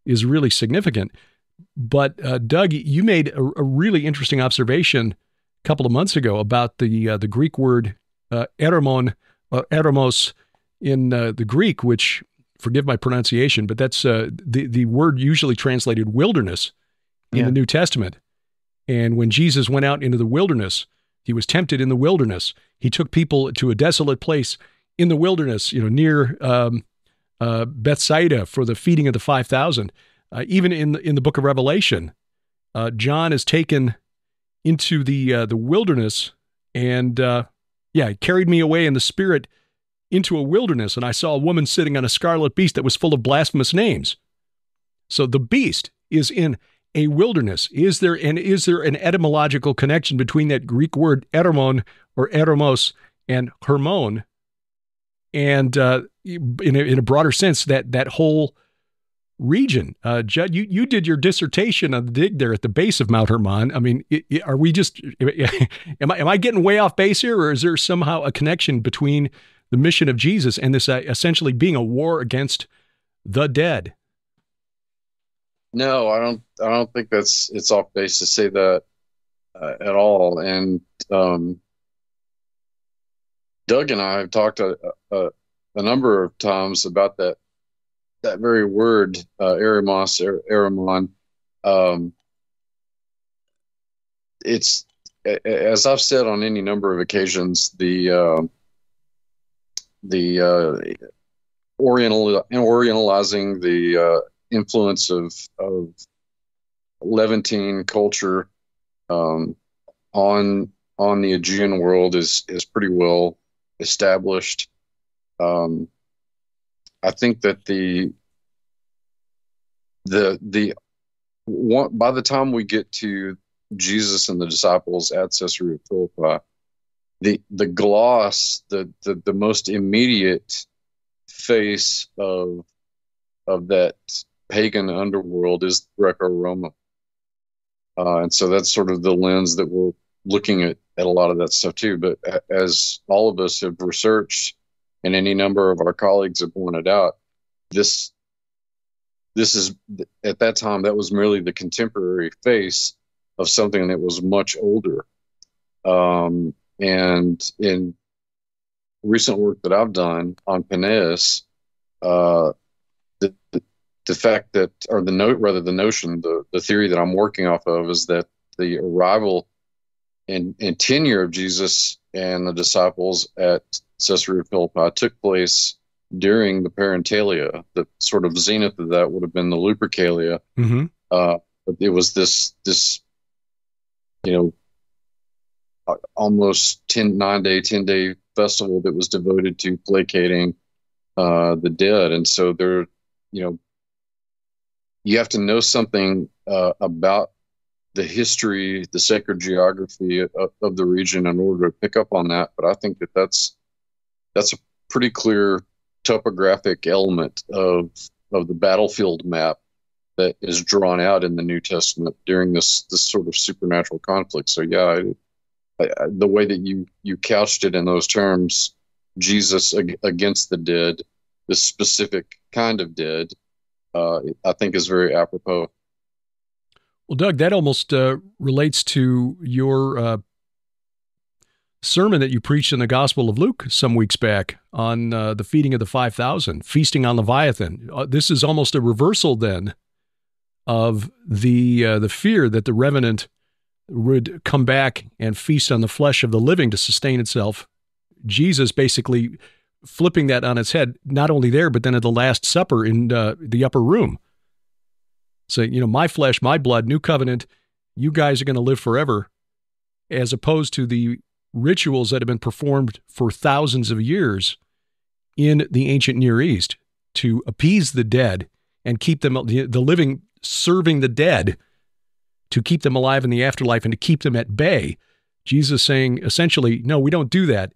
is really significant. But Doug, you made a really interesting observation a couple of months ago about the Greek word eremos, in the Greek, which, forgive my pronunciation, but that's the word usually translated wilderness in the New Testament. And when Jesus went out into the wilderness, he was tempted in the wilderness. He took people to a desolate place in the wilderness, near Bethsaida for the feeding of the 5,000. Even in the book of Revelation, John is taken into the wilderness, and it carried me away in the spirit into a wilderness, and I saw a woman sitting on a scarlet beast that was full of blasphemous names. So the beast is in a wilderness. Is there an etymological connection between that Greek word eremon or eremos and Hermon? And in a broader sense, that whole region. Judd, you did your dissertation on the dig there at the base of Mount Hermon. I mean, are we just, am I getting way off base here, or is there somehow a connection between the mission of Jesus and this essentially being a war against the dead? No, I don't think it's off base to say that at all. And Doug and I have talked a number of times about that very word, eremos, eremon. It's, as I've said on any number of occasions, the orientalizing the influence of Levantine culture on the Aegean world is pretty well established. I think that by the time we get to Jesus and the disciples at Caesarea Philippi, the gloss, the most immediate face of that pagan underworld is Greco-Roman. And so that's sort of the lens that we're looking at a lot of that stuff too. But as all of us have researched, and any number of our colleagues have pointed out, this is, at that time, that was merely the contemporary face of something that was much older. And in recent work that I've done on Peneus, the fact that, or the notion, the theory that I'm working off of is that the arrival and tenure of Jesus and the disciples at Caesarea Philippi took place during the Parentalia. The sort of zenith of that would have been the Lupercalia. Mm-hmm. But it was this almost 10-day festival that was devoted to placating the dead. And so there, you have to know something about the history, the sacred geography of the region in order to pick up on that. But I think that's a pretty clear topographic element of the battlefield map that is drawn out in the New Testament during this sort of supernatural conflict. So yeah, the way that you couched it in those terms, Jesus against the dead, the specific kind of dead, I think is very apropos. Well, Doug, that almost relates to your sermon that you preached in the Gospel of Luke some weeks back on the feeding of the 5,000, feasting on Leviathan. This is almost a reversal then of the fear that the Revenant would come back and feast on the flesh of the living to sustain itself. Jesus basically flipping that on its head, not only there, but then at the Last Supper in the upper room. So, my flesh, my blood, new covenant, you guys are going to live forever, as opposed to the rituals that have been performed for thousands of years in the ancient Near East to appease the dead and keep them, the living serving the dead, to keep them alive in the afterlife and to keep them at bay. Jesus saying, essentially, no, we don't do that.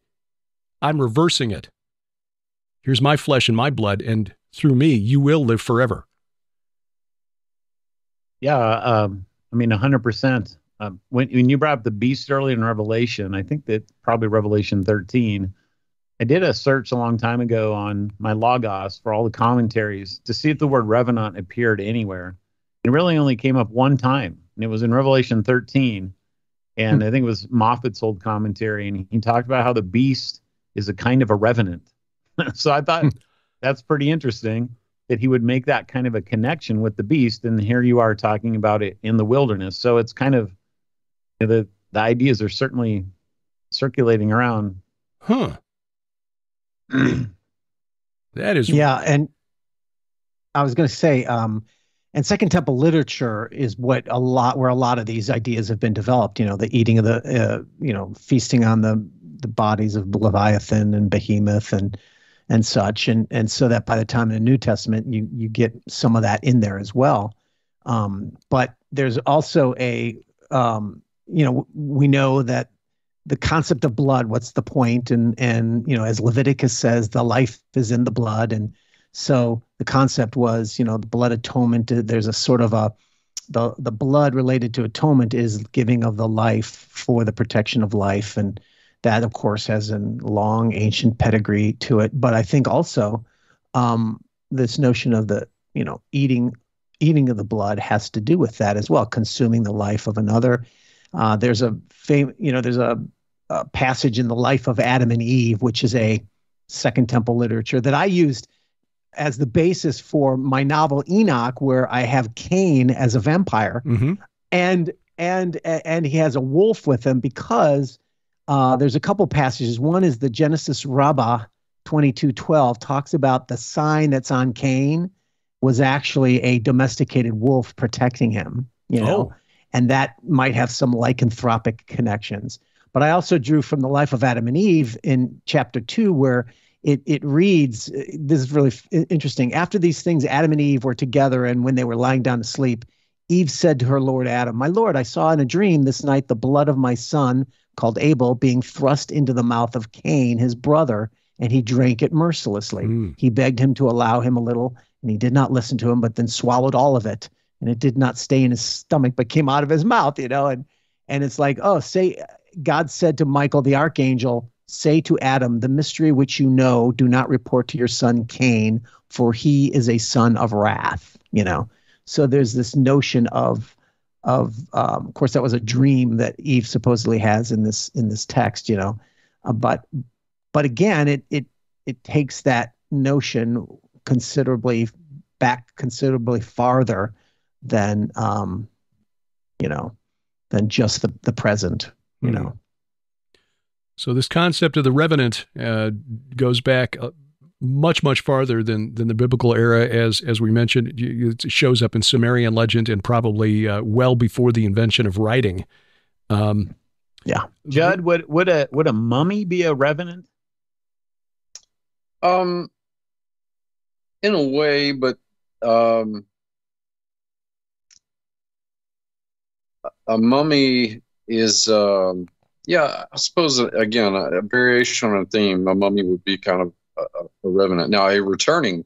I'm reversing it. Here's my flesh and my blood, and through me, you will live forever. Yeah, 100%. When you brought up the beast earlier in Revelation, I think that probably Revelation 13, I did a search a long time ago on my Logos for all the commentaries to see if the word Revenant appeared anywhere. It really only came up one time, and it was in Revelation 13. And I think it was Moffat's old commentary, and he talked about how the beast is a kind of a revenant. So I thought that's pretty interesting that he would make that kind of a connection with the beast. And here you are talking about it in the wilderness. So it's kind of, the ideas are certainly circulating around. Huh. That is. Yeah. And I was going to say, and Second Temple literature is where a lot of these ideas have been developed. The eating of the, feasting on the bodies of Leviathan and Behemoth and such, and so that by the time in the New Testament you get some of that in there as well. But there's also we know that the concept of blood, what's the point? And as Leviticus says, the life is in the blood, and so the concept was, the blood atonement. There's a sort of the blood related to atonement is giving of the life for the protection of life, and that, of course, has a long ancient pedigree to it. But I think also this notion of the eating of the blood has to do with that as well, consuming the life of another. There's a passage in the life of Adam and Eve, which is a Second Temple literature that I used as the basis for my novel Enoch, where I have Cain as a vampire, and he has a wolf with him because there's a couple passages. One is the Genesis Rabbah 22:12 talks about the sign that's on Cain was actually a domesticated wolf protecting him, and that might have some lycanthropic connections. But I also drew from the life of Adam and Eve in chapter 2, where it reads, this is really interesting. After these things, Adam and Eve were together, and when they were lying down to sleep, Eve said to her Lord Adam, "My Lord, I saw in a dream this night the blood of my son, called Abel, being thrust into the mouth of Cain, his brother, and he drank it mercilessly. He begged him to allow him a little, and he did not listen to him, but then swallowed all of it, and it did not stay in his stomach, but came out of his mouth." And it's like, God said to Michael the archangel, "Say to Adam, the mystery which you know, do not report to your son Cain, for he is a son of wrath." So there's this notion of course, that was a dream that Eve supposedly has in this text, but again, it takes that notion considerably farther than than just the present, So this concept of the Revenant goes back much, much farther than the biblical era, as we mentioned. It shows up in Sumerian legend and probably well before the invention of writing. Yeah, Judd, would a mummy be a revenant? In a way, but a mummy is, I suppose, again, a variation on a theme. A mummy would be kind of a revenant. Now, a returning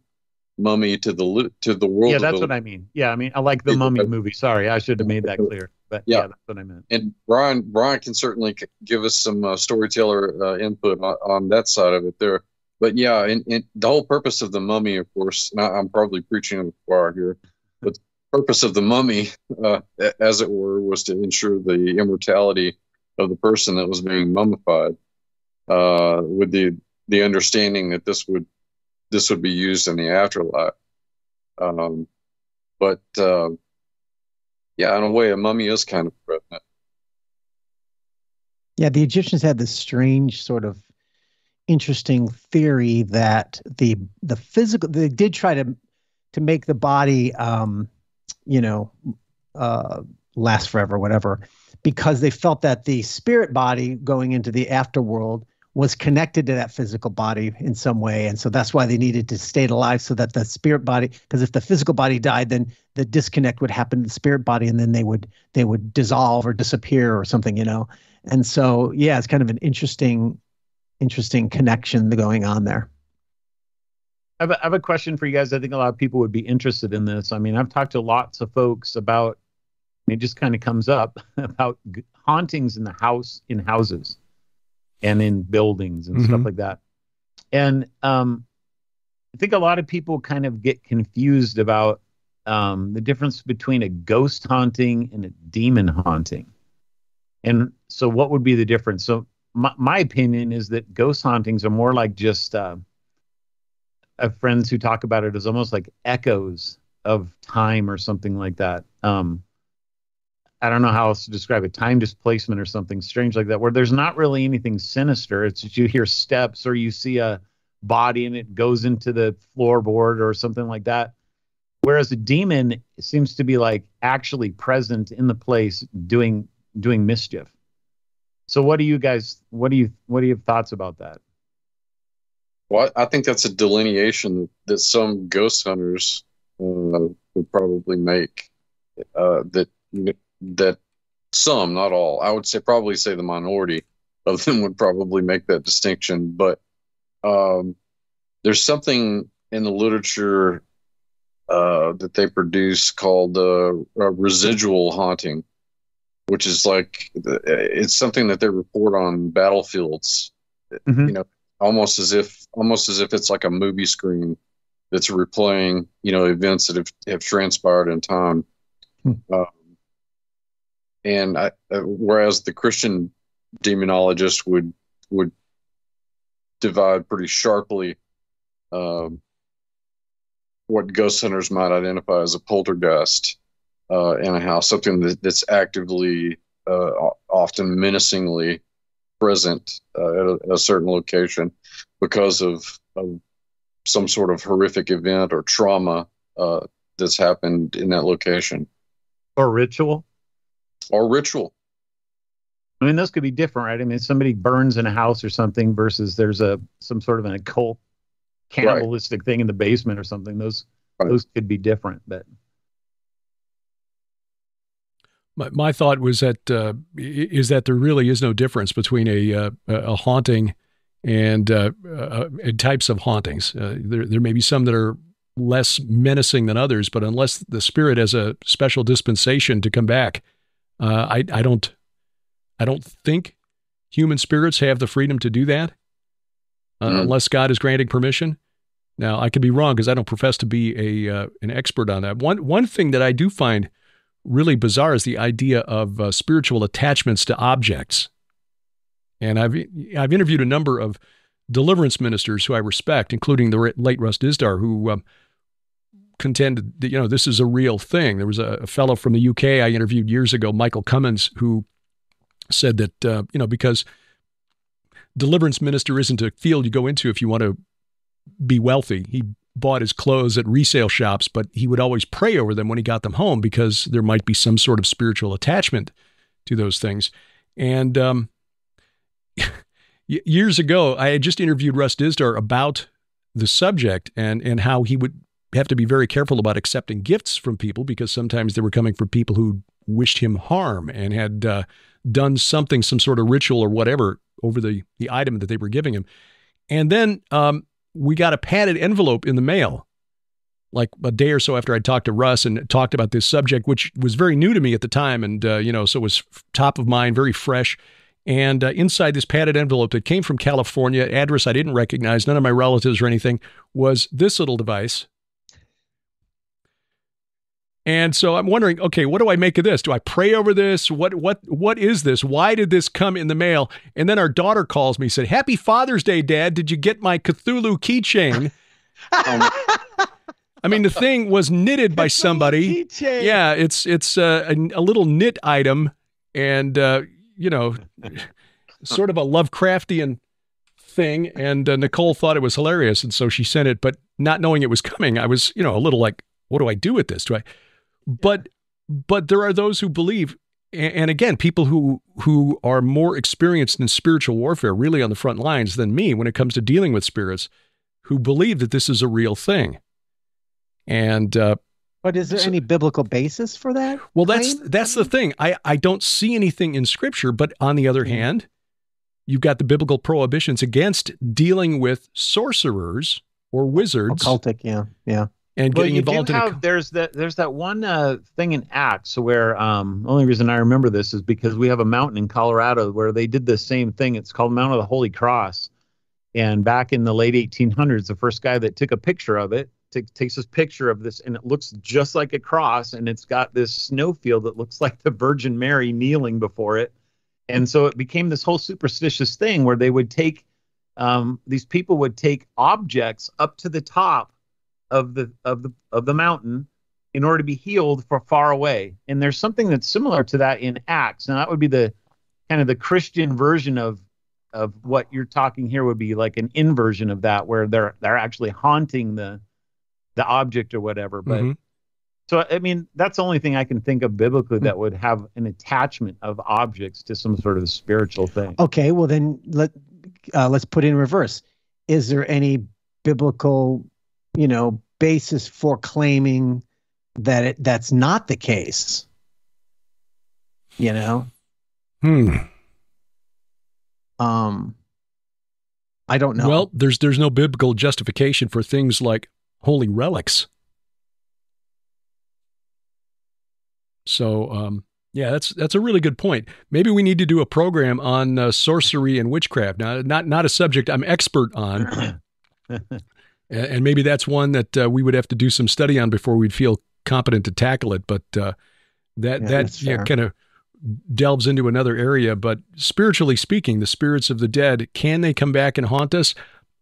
mummy to the world. Yeah, that's what I mean. Yeah, I mean, I like the Mummy movie. Sorry, I should have made that clear. But yeah, that's what I meant. And Brian can certainly give us some storyteller input on that side of it there. But yeah, and the whole purpose of the mummy, of course, I'm probably preaching to the choir here, but the purpose of the mummy, as it were, was to ensure the immortality of the person that was being mummified, with the understanding that this would be used in the afterlife. But in a way, a mummy is kind of a revenant. Yeah, the Egyptians had this strange sort of interesting theory that the physical, they did try to make the body last forever, whatever, because they felt that the spirit body going into the afterworld was connected to that physical body in some way, and so that's why they needed to stay alive, so that the spirit body, because if the physical body died, then the disconnect would happen to the spirit body, and then they would dissolve or disappear or something, and so it's kind of an interesting connection going on there. I have a question for you guys. I think a lot of people would be interested in this. I mean, I've talked to lots of folks about, it just kind of comes up, about hauntings in houses and in buildings and stuff like that. And I think a lot of people kind of get confused about the difference between a ghost haunting and a demon haunting. And so what would be the difference? So my opinion is that ghost hauntings are more like just have friends who talk about it as almost like echoes of time or something like that. I don't know how else to describe it, time displacement or something strange like that, where there's not really anything sinister. It's just you hear steps or you see a body and it goes into the floorboard or something like that. Whereas a demon seems to be like actually present in the place doing mischief. So what do you have thoughts about that? Well, I think that's a delineation that some ghost hunters would probably make. That some, not all, I would probably say the minority of them would probably make that distinction. But there's something in the literature that they produce called residual haunting, which is like it's something that they report on battlefields. Mm-hmm. Almost as if it's like a movie screen that's replaying, events that have transpired in time. And whereas the Christian demonologist would divide pretty sharply what ghost hunters might identify as a poltergeist in a house, something that's actively, often menacingly present at a certain location because of some sort of horrific event or trauma that's happened in that location. Or ritual. I mean, those could be different, right? I mean, somebody burns in a house or something versus there's some sort of an occult cannibalistic thing in the basement or something. Those could be different, but. My thought was that is that there really is no difference between a haunting and types of hauntings. There may be some that are less menacing than others, but unless the spirit has a special dispensation to come back, I don't think human spirits have the freedom to do that unless God is granting permission. Now, I could be wrong because I don't profess to be an expert on that. One thing that I do find really bizarre is the idea of spiritual attachments to objects. And I've interviewed a number of deliverance ministers who I respect, including the late Russ Dizdar, who contended that, this is a real thing. There was a fellow from the UK I interviewed years ago, Michael Cummins, who said that, because deliverance minister isn't a field you go into if you want to be wealthy. He bought his clothes at resale shops, but he would always pray over them when he got them home because there might be some sort of spiritual attachment to those things. And years ago, I had just interviewed Russ Dizdar about the subject and how he would have to be very careful about accepting gifts from people because sometimes they were coming from people who wished him harm and had done some sort of ritual or whatever over the item that they were giving him. And then we got a padded envelope in the mail, like a day or so after I talked to Russ and talked about this subject, which was very new to me at the time. And, so it was top of mind, very fresh. And inside this padded envelope that came from California, address I didn't recognize, none of my relatives or anything, was this little device. And so I'm wondering, okay, what do I make of this? Do I pray over this? What is this? Why did this come in the mail? And then our daughter calls me, said, "Happy Father's Day, Dad. Did you get my Cthulhu Keychain?" I mean, the thing was knitted by somebody. Keychain. Yeah, it's a little knit item and, sort of a Lovecraftian thing. And Nicole thought it was hilarious. And so she sent it, but not knowing it was coming, I was, a little like, what do I do with this? But there are those who believe, and again, people who are more experienced in spiritual warfare, really on the front lines than me when it comes to dealing with spirits, who believe that this is a real thing. And but is there any biblical basis for that? Well, that's the thing. I don't see anything in Scripture, but on the other hand, you've got the biblical prohibitions against dealing with sorcerers or wizards. Occultic, yeah. And getting involved in there's that one thing in Acts where the only reason I remember this is because we have a mountain in Colorado where they did the same thing. It's called Mount of the Holy Cross. And back in the late 1800s, the first guy that took a picture of it takes this picture of this, and it looks just like a cross, and it's got this snowfield that looks like the Virgin Mary kneeling before it. And so it became this whole superstitious thing where they would take these people would take objects up to the top of the mountain in order to be healed for far away. And there's something that's similar to that in Acts. And that would be the kind of the Christian version of what you're talking here, would be like an inversion of that, where they're actually haunting the object or whatever. But so, I mean, that's the only thing I can think of biblically that would have an attachment of objects to some sort of spiritual thing. Okay, well then let's put it in reverse. Is there any biblical, basis for claiming that that's not the case? I don't know. Well, there's no biblical justification for things like holy relics. So, yeah, that's a really good point. Maybe we need to do a program on sorcery and witchcraft. Now, not a subject I'm expert on, and maybe that's one that we would have to do some study on before we'd feel competent to tackle it. But that kind of delves into another area. But spiritually speaking, the spirits of the dead, can they come back and haunt us?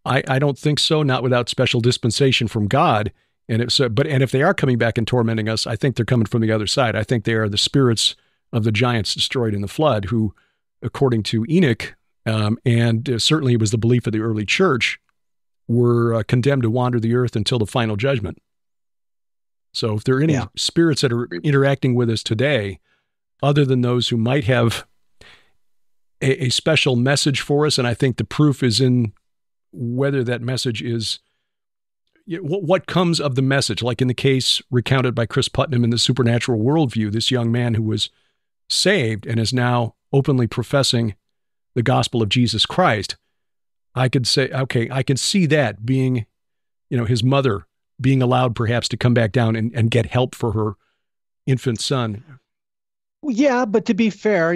I don't think so. Not without special dispensation from God. And if they are coming back and tormenting us, I think they're coming from the other side. I think they are the spirits of the giants destroyed in the flood, who, according to Enoch, and certainly it was the belief of the early church, were condemned to wander the earth until the final judgment. So if there are any spirits that are interacting with us today, other than those who might have a special message for us, and I think the proof is in whether that message is, what comes of the message, like in the case recounted by Chris Putnam in the Supernatural Worldview, this young man who was saved and is now openly professing the gospel of Jesus Christ. I could say, okay, I can see that being, his mother being allowed perhaps to come back down and get help for her infant son. Yeah, but to be fair,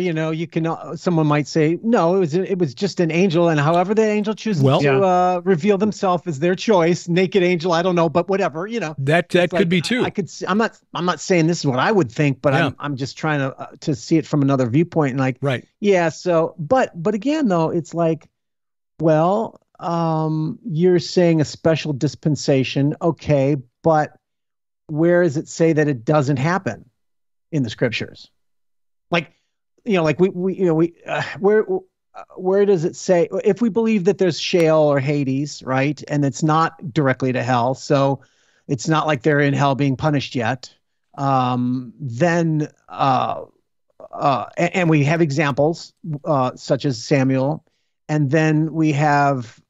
someone might say, no, it was just an angel, and however the angel chooses to reveal themselves is their choice. Naked angel, I don't know, but whatever, That could be too. I'm not saying this is what I would think, but I'm just trying to see it from another viewpoint, and right. Yeah. So, but again, though, it's like, well, you're saying a special dispensation, okay, but where does it say that it doesn't happen in the scriptures? Where does it say, if we believe that there's Sheol or Hades, right? And it's not directly to hell, so it's not like they're in hell being punished yet. And we have examples such as Samuel, and then we have,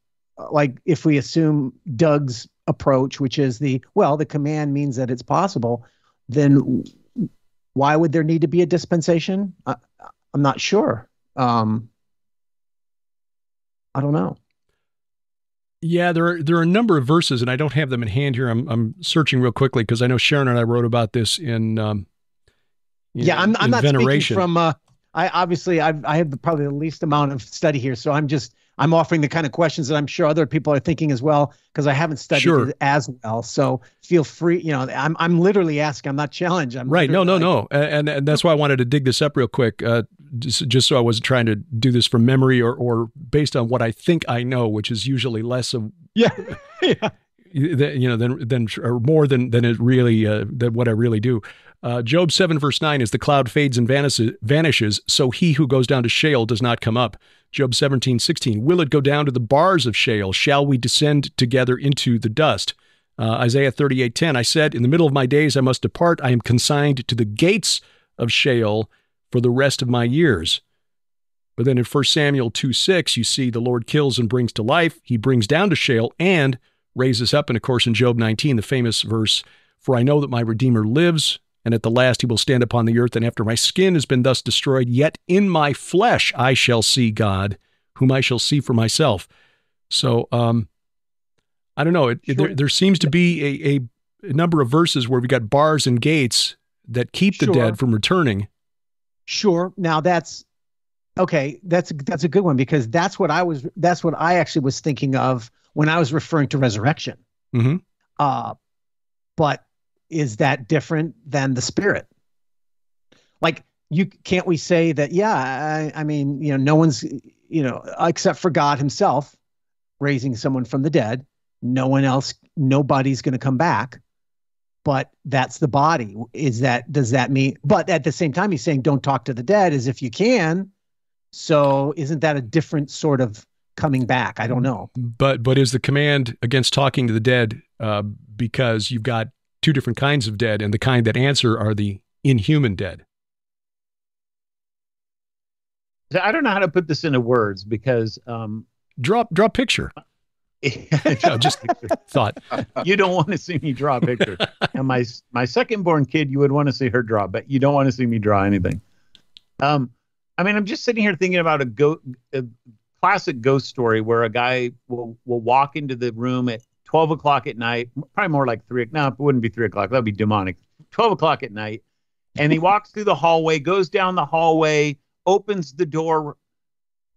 if we assume Doug's approach, which is the command means that it's possible, then why would there need to be a dispensation? I'm not sure. I don't know. Yeah, there are a number of verses, and I don't have them in hand here. I'm searching real quickly because I know Sharon and I wrote about this in I'm not Veneration. Speaking from. I have probably the least amount of study here, so I'm offering the kind of questions that I'm sure other people are thinking as well, because I haven't studied it as well. So feel free. I'm literally asking. I'm not challenged. Right. No. And that's why I wanted to dig this up real quick, just so I wasn't trying to do this from memory or based on what I think I know, which is usually less of than or more than it really than what I really do. Job 7 verse 9 is the cloud fades and vanishes, so he who goes down to Sheol does not come up. Job 17:16, will it go down to the bars of Sheol? Shall we descend together into the dust? Isaiah 38:10, I said, in the middle of my days I must depart. I am consigned to the gates of Sheol for the rest of my years. But then in 1 Samuel 2:6, you see the Lord kills and brings to life. He brings down to Sheol and raises up. And of course, in Job 19, the famous verse, for I know that my Redeemer lives, and at the last he will stand upon the earth, and after my skin has been thus destroyed, yet in my flesh I shall see God, whom I shall see for myself. So I don't know. There seems to be a number of verses where we got bars and gates that keep the dead from returning. Sure. Now that's okay. That's a good one, because that's what I actually was thinking of when I was referring to resurrection. Mm-hmm. But is that different than the spirit? Can't we say that? Yeah, I mean, no one's, except for God himself, raising someone from the dead. Nobody's going to come back, but that's the body. Does that mean, but at the same time, he's saying, don't talk to the dead as if you can. So isn't that a different sort of coming back? I don't know. But is the command against talking to the dead because you've got two different kinds of dead, and the kind that answer are the inhuman dead? I don't know how to put this into words because draw a picture. Just thought you don't want to see me draw a picture. And my second born kid, you would want to see her draw, but you don't want to see me draw anything. I mean, I'm just sitting here thinking about a classic ghost story where a guy will walk into the room at 12 o'clock at night, probably more like 3. No, it wouldn't be 3 o'clock. That'd be demonic. 12 o'clock at night. And he walks through the hallway, goes down the hallway, opens the door,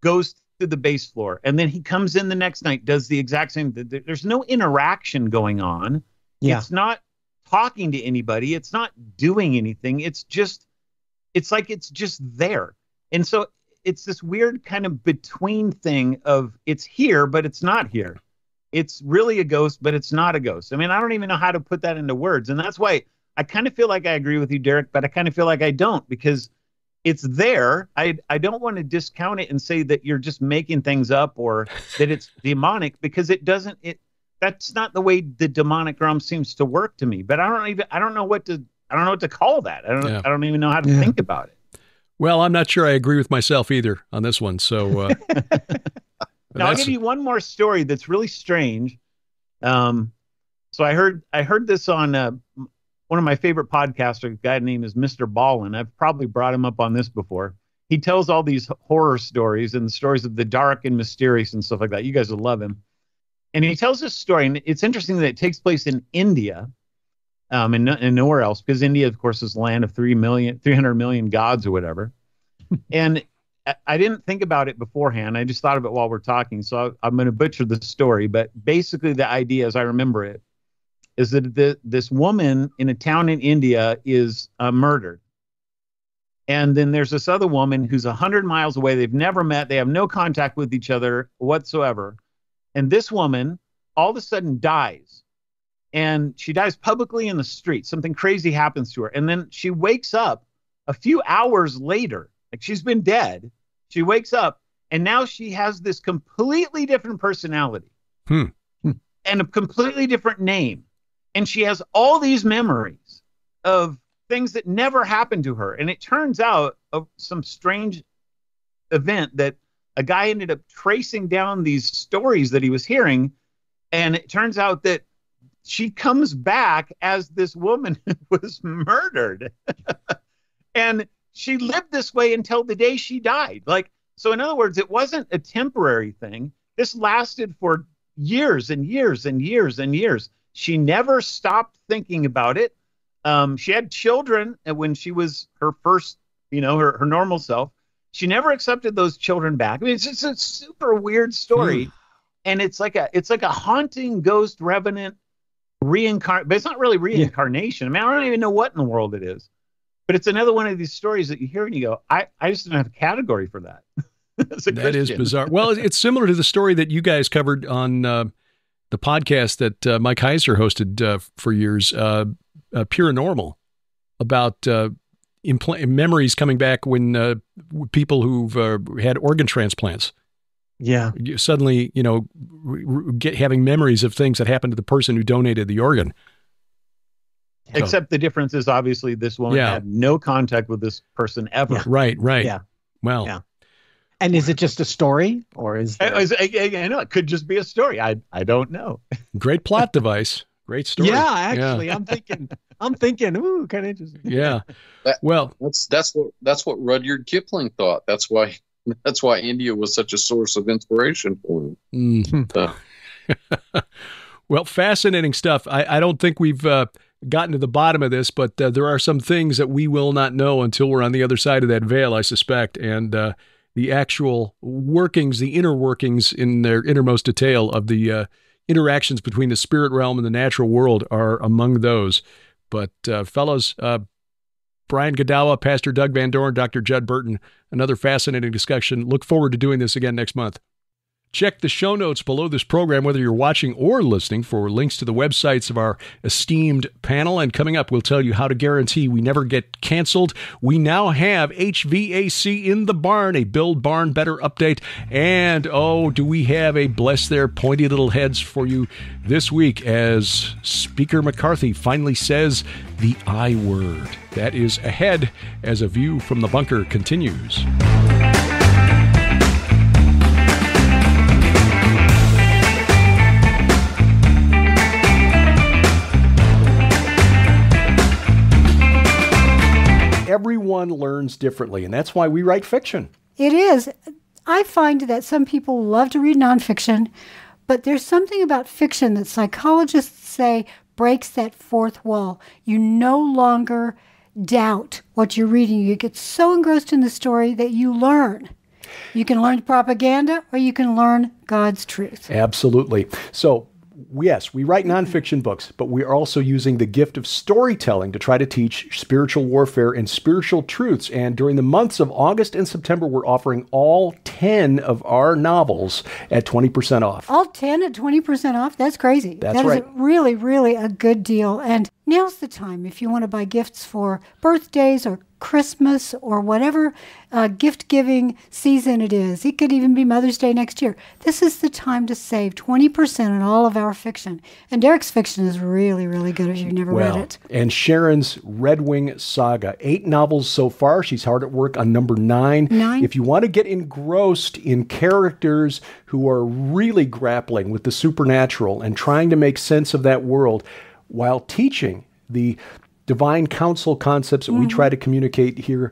goes to the base floor. And then he comes in the next night, does the exact same. There's no interaction going on. Yeah. It's not talking to anybody. It's not doing anything. It's like it's just there. And so it's this weird kind of between thing of it's here, but it's not here. It's really a ghost, but it's not a ghost. I mean, I don't even know how to put that into words. And that's why I kind of feel like I agree with you, Derek, but I kind of feel like I don't, because it's there. I don't want to discount it and say that you're just making things up or that it's demonic, because that's not the way the demonic realm seems to work to me. But I don't know what to call that. I don't even know how to think about it. Well, I'm not sure I agree with myself either on this one. So now I'll give you one more story that's really strange. So I heard this on one of my favorite podcasters, a guy named is Mr. Ballin. I've probably brought him up on this before. He tells all these horror stories and stories of the dark and mysterious and stuff like that. You guys would love him. And he tells this story, and it's interesting that it takes place in India. And nowhere else, because India, of course, is the land of 300 million gods or whatever. And I didn't think about it beforehand. I just thought of it while we're talking. So I'm going to butcher the story. But basically, the idea, as I remember it, is that this woman in a town in India is murdered. And then there's this other woman who's 100 miles away. They've never met. They have no contact with each other whatsoever. And this woman all of a sudden dies. And she dies publicly in the street. Something crazy happens to her. And then she wakes up a few hours later. Like, she's been dead. She wakes up, and now she has this completely different personality and a completely different name. And she has all these memories of things that never happened to her. And it turns out of some strange event that a guy ended up tracing down these stories that he was hearing. And it turns out that she comes back as this woman who was murdered. And she lived this way until the day she died. Like, so in other words, it wasn't a temporary thing. This lasted for years and years and years and years. She never stopped thinking about it. She had children when she was her first, her normal self. She never accepted those children back. I mean, it's just a super weird story. And it's like a haunting ghost revenant but it's not really reincarnation. I mean, I don't even know what in the world it is, but it's another one of these stories that you hear and you go, I just don't have a category for that. That is bizarre. Well, it's similar to the story that you guys covered on the podcast that Mike Heiser hosted for years, Paranormal, about memories coming back when people who've had organ transplants. Yeah. Suddenly, having memories of things that happened to the person who donated the organ. Except the difference is obviously this woman had no contact with this person ever. Yeah. Right. Yeah. Well. Yeah. And is it just a story, or is there... I know it could just be a story. I don't know. Great plot device. Great story. Yeah, actually, yeah. I'm thinking, ooh, kind of interesting. Yeah. That's what Rudyard Kipling thought. That's why India was such a source of inspiration for him. Mm-hmm. Well, fascinating stuff. I don't think we've gotten to the bottom of this, but there are some things that we will not know until we're on the other side of that veil, I suspect. And the actual workings, the inner workings in their innermost detail of the interactions between the spirit realm and the natural world are among those. But fellows, Brian Godawa, Pastor Doug Van Dorn, Dr. Judd Burton, another fascinating discussion. Look forward to doing this again next month. Check the show notes below this program, whether you're watching or listening, for links to the websites of our esteemed panel. And coming up, we'll tell you how to guarantee we never get canceled. We now have HVAC in the barn, a Build Barn Better update. And, do we have a bless their pointy little heads for you this week as Speaker McCarthy finally says the I word. That is ahead as A View from the Bunker continues. Everyone learns differently, and that's why we write fiction. It is. I find that some people love to read nonfiction, but there's something about fiction that psychologists say breaks that fourth wall. You no longer doubt what you're reading. You get so engrossed in the story that you learn. You can learn propaganda or you can learn God's truth. Absolutely. So, yes, we write nonfiction books, but we are also using the gift of storytelling to try to teach spiritual warfare and spiritual truths. And during the months of August and September, we're offering all 10 of our novels at 20% off. All 10 at 20% off? That's crazy. That's right. That is really, really a good deal. And now's the time if you want to buy gifts for birthdays or Christmas or whatever gift-giving season it is. It could even be Mother's Day next year. This is the time to save 20% on all of our fiction. And Derek's fiction is really, really good if you've never read it. And Sharon's Red Wing Saga. 8 novels so far. She's hard at work on number 9. If you want to get engrossed in characters who are really grappling with the supernatural and trying to make sense of that world while teaching the divine counsel concepts that we try to communicate here,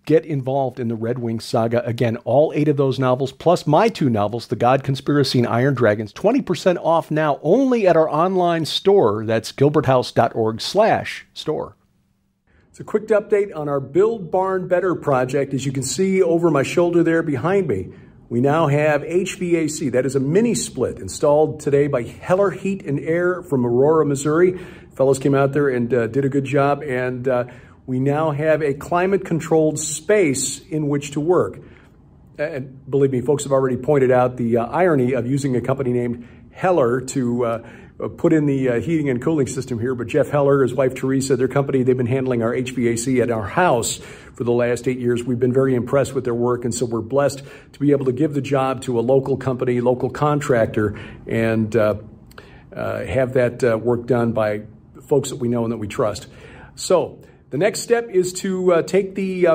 get involved in the Red Wing Saga. Again, all 8 of those novels, plus my 2 novels, The God Conspiracy and Iron Dragons, 20% off now only at our online store. That's gilberthouse.org/store. It's a quick update on our Build Barn Better project. As you can see over my shoulder there behind me, we now have HVAC. That is a mini split installed today by Heller Heat and Air from Aurora, Missouri. Fellows came out there and did a good job, and we now have a climate-controlled space in which to work. And believe me, folks have already pointed out the irony of using a company named Heller to put in the heating and cooling system here. But Jeff Heller, his wife Teresa, their company, they've been handling our HVAC at our house for the last 8 years. We've been very impressed with their work, and so we're blessed to be able to give the job to a local company, local contractor, and have that work done by folks that we know and that we trust. So the next step is to take the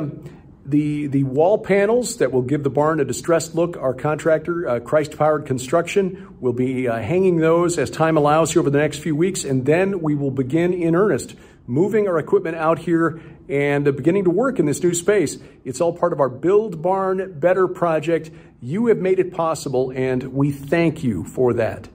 wall panels that will give the barn a distressed look. Our contractor, Christ Powered Construction, will be hanging those as time allows here over the next few weeks, and then we will begin in earnest moving our equipment out here and beginning to work in this new space. It's all part of our Build Barn Better project. You have made it possible, and we thank you for that.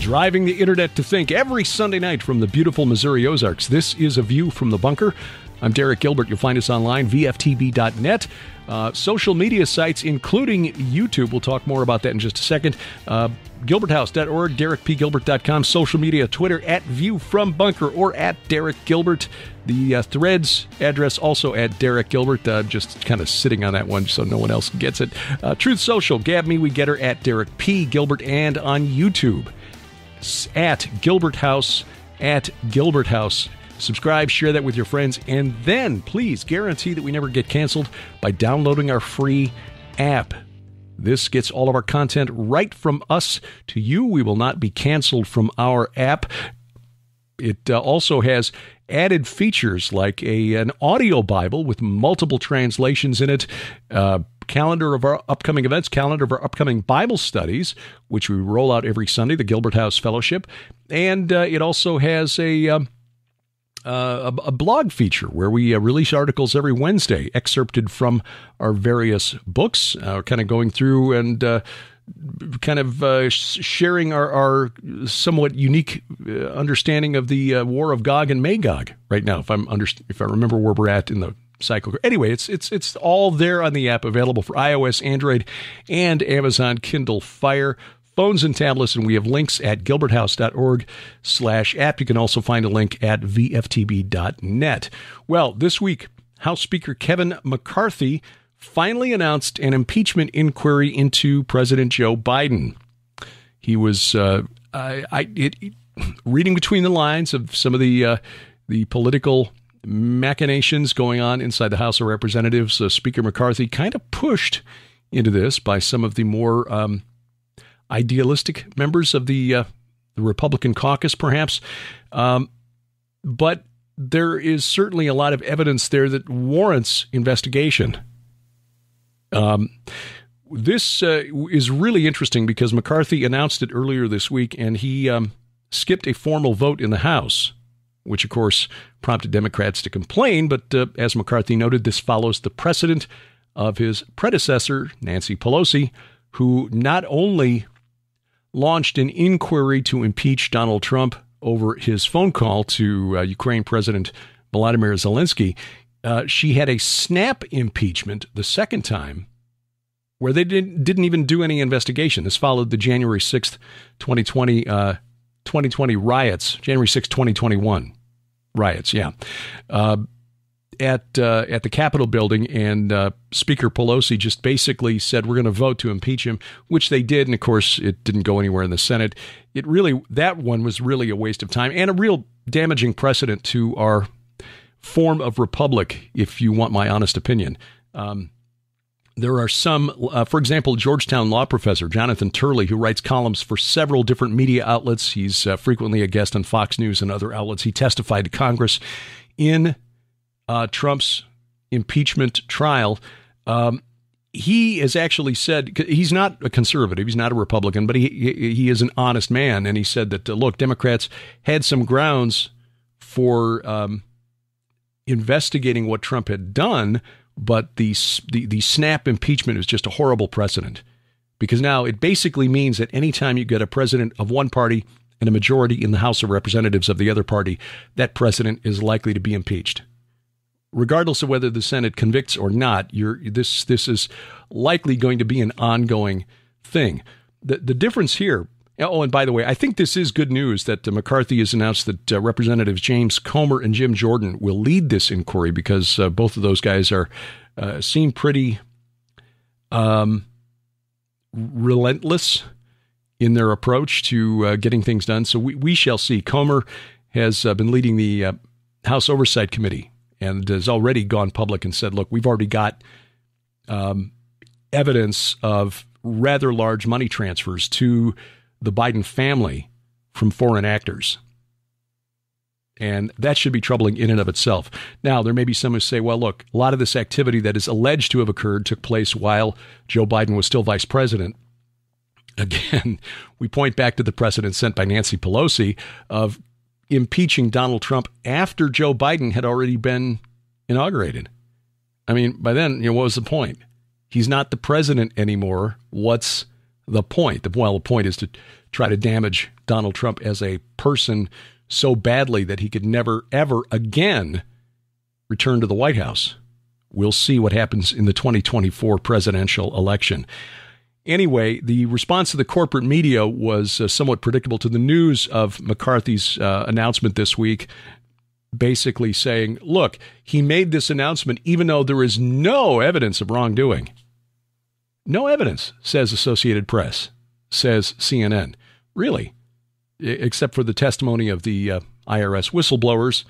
Driving the internet to think every Sunday night from the beautiful Missouri Ozarks. This is A View from the Bunker. I'm Derek Gilbert. You'll find us online, VFTB.net. Social media sites, including YouTube. We'll talk more about that in just a second. GilbertHouse.org, DerekPGilbert.com. Social media, Twitter, @ViewFromBunker or @DerekGilbert. The Threads address also @Derek just kind of sitting on that one so no one else gets it. Truth Social, Gab Me, We Get Her, @DerekPGilbert, and on YouTube. @GilbertHouse, @GilbertHouse. Subscribe, share that with your friends, and then please guarantee that we never get canceled by downloading our free app. This gets all of our content right from us to you. We will not be canceled from our app. It also has added features like an audio Bible with multiple translations in it, calendar of our upcoming events, calendar of our upcoming Bible studies, which we roll out every Sunday, the Gilbert House Fellowship. And it also has a blog feature where we release articles every Wednesday, excerpted from our various books, kind of going through and sharing our somewhat unique understanding of the War of Gog and Magog right now, if I remember where we're at in the cycle. Anyway, it's all there on the app, available for iOS, Android, and Amazon Kindle Fire. phones and tablets, and we have links at gilberthouse.org/app. You can also find a link at VFTB.net. Well, this week, House Speaker Kevin McCarthy finally announced an impeachment inquiry into President Joe Biden. He was reading between the lines of some of the political machinations going on inside the House of Representatives. Speaker McCarthy kind of pushed into this by some of the more idealistic members of the Republican caucus, perhaps. But there is certainly a lot of evidence there that warrants investigation. This is really interesting because McCarthy announced it earlier this week, and he skipped a formal vote in the House, which, of course, prompted Democrats to complain. But as McCarthy noted, this follows the precedent of his predecessor, Nancy Pelosi, who not only launched an inquiry to impeach Donald Trump over his phone call to Ukraine President Volodymyr Zelensky, she had a snap impeachment the second time where they didn't even do any investigation. This followed the January 6th, 2020 riots, January 6th, 2021 riots, yeah. At the Capitol building, and Speaker Pelosi just basically said, we're going to vote to impeach him, which they did. And of course, it didn't go anywhere in the Senate. That one was really a waste of time and a real damaging precedent to our form of republic, if you want my honest opinion. There are some, for example, Georgetown law professor Jonathan Turley, who writes columns for several different media outlets. He's frequently a guest on Fox News and other outlets. He testified to Congress in Trump's impeachment trial. He has actually said, he's not a conservative, he's not a Republican, but he is an honest man. And he said that, look, Democrats had some grounds for investigating what Trump had done, but the snap impeachment is just a horrible precedent, because now it basically means that anytime you get a president of one party and a majority in the House of Representatives of the other party, that president is likely to be impeached. Regardless of whether the Senate convicts or not, this is likely going to be an ongoing thing. The difference here, oh, and by the way, I think this is good news that McCarthy has announced that Representatives James Comer and Jim Jordan will lead this inquiry, because both of those guys seem pretty relentless in their approach to getting things done. So we shall see. Comer has been leading the House Oversight Committee and has already gone public and said, look, we've already got evidence of rather large money transfers to the Biden family from foreign actors. And that should be troubling in and of itself. Now, there may be some who say, well, look, a lot of this activity that is alleged to have occurred took place while Joe Biden was still vice president. Again, we point back to the precedent set by Nancy Pelosi of impeaching Donald Trump after Joe Biden had already been inaugurated. I mean, by then, what was the point? He's not the president anymore. What's the point? Well, the point is to try to damage Donald Trump as a person so badly that he could never, ever again return to the White House. We'll see what happens in the 2024 presidential election. Anyway, the response to the corporate media was somewhat predictable to the news of McCarthy's announcement this week, basically saying, look, he made this announcement even though there is no evidence of wrongdoing. No evidence, says Associated Press, says CNN. Really? Except for the testimony of the IRS whistleblowers,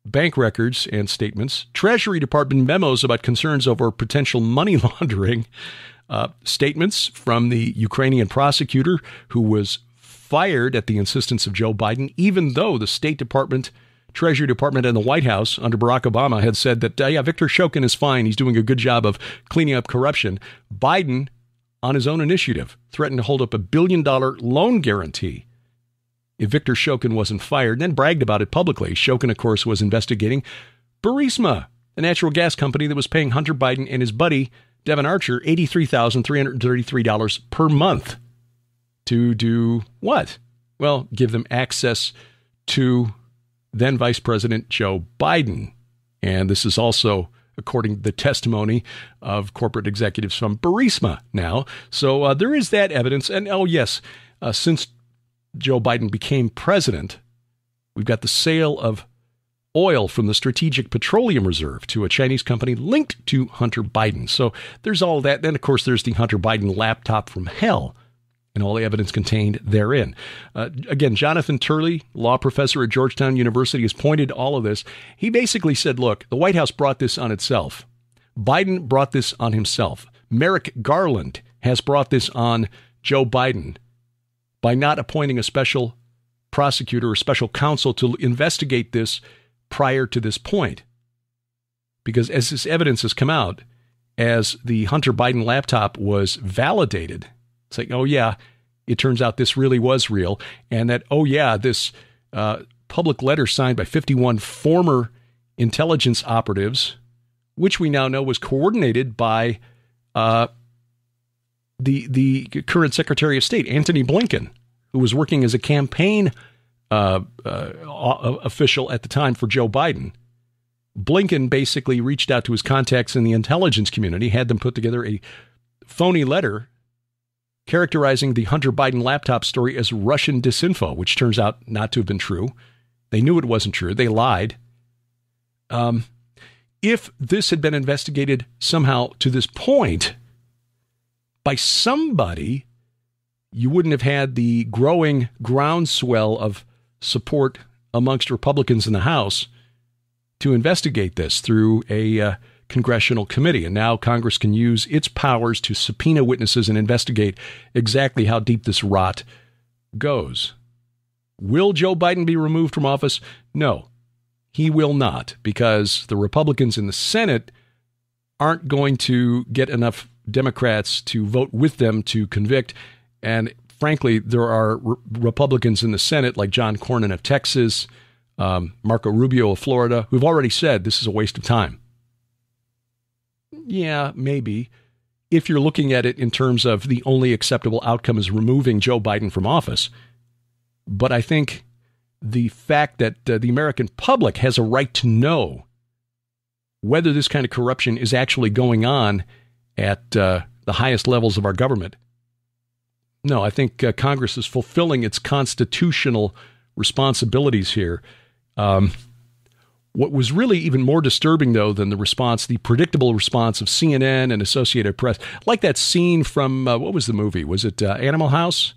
bank records and statements, Treasury Department memos about concerns over potential money laundering, statements from the Ukrainian prosecutor who was fired at the insistence of Joe Biden, even though the State Department, Treasury Department, and the White House under Barack Obama had said that, Victor Shokin is fine. He's doing a good job of cleaning up corruption. Biden, on his own initiative, threatened to hold up $1 billion loan guarantee if Victor Shokin wasn't fired, and then bragged about it publicly. Shokin, of course, was investigating Burisma, the natural gas company that was paying Hunter Biden and his buddy, Devin Archer, $83,333 per month to do what? Well, give them access to then Vice President Joe Biden. And this is also according to the testimony of corporate executives from Burisma now. So there is that evidence. And, oh, yes, since Joe Biden became president, we've got the sale of oil from the Strategic Petroleum Reserve to a Chinese company linked to Hunter Biden. So there's all that. Then, of course, there's the Hunter Biden laptop from hell and all the evidence contained therein. Again, Jonathan Turley, law professor at Georgetown University, has pointed to all of this. He basically said, look, the White House brought this on itself. Biden brought this on himself. Merrick Garland has brought this on Joe Biden by not appointing a special prosecutor or special counsel to investigate this prior to this point. Because as this evidence has come out, as the Hunter Biden laptop was validated, it's like, oh, yeah, it turns out this really was real. And that, oh, yeah, this public letter signed by 51 former intelligence operatives, which we now know was coordinated by the current Secretary of State, Antony Blinken, who was working as a campaign official at the time for Joe Biden. Blinken basically reached out to his contacts in the intelligence community, had them put together a phony letter characterizing the Hunter Biden laptop story as Russian disinfo, which turns out not to have been true. They knew it wasn't true. They lied. If this had been investigated somehow to this point by somebody, you wouldn't have had the growing groundswell of support amongst Republicans in the House to investigate this through a congressional committee. And now Congress can use its powers to subpoena witnesses and investigate exactly how deep this rot goes. Will Joe Biden be removed from office? No, he will not, because the Republicans in the Senate aren't going to get enough Democrats to vote with them to convict. And frankly, there are Republicans in the Senate like John Cornyn of Texas, Marco Rubio of Florida, who've already said this is a waste of time. Yeah, maybe. If you're looking at it in terms of the only acceptable outcome is removing Joe Biden from office. But I think the fact that the American public has a right to know whether this kind of corruption is actually going on at the highest levels of our government. No, I think Congress is fulfilling its constitutional responsibilities here. What was really even more disturbing, though, than the response, the predictable response of CNN and Associated Press, like that scene from, what was the movie? Was it Animal House?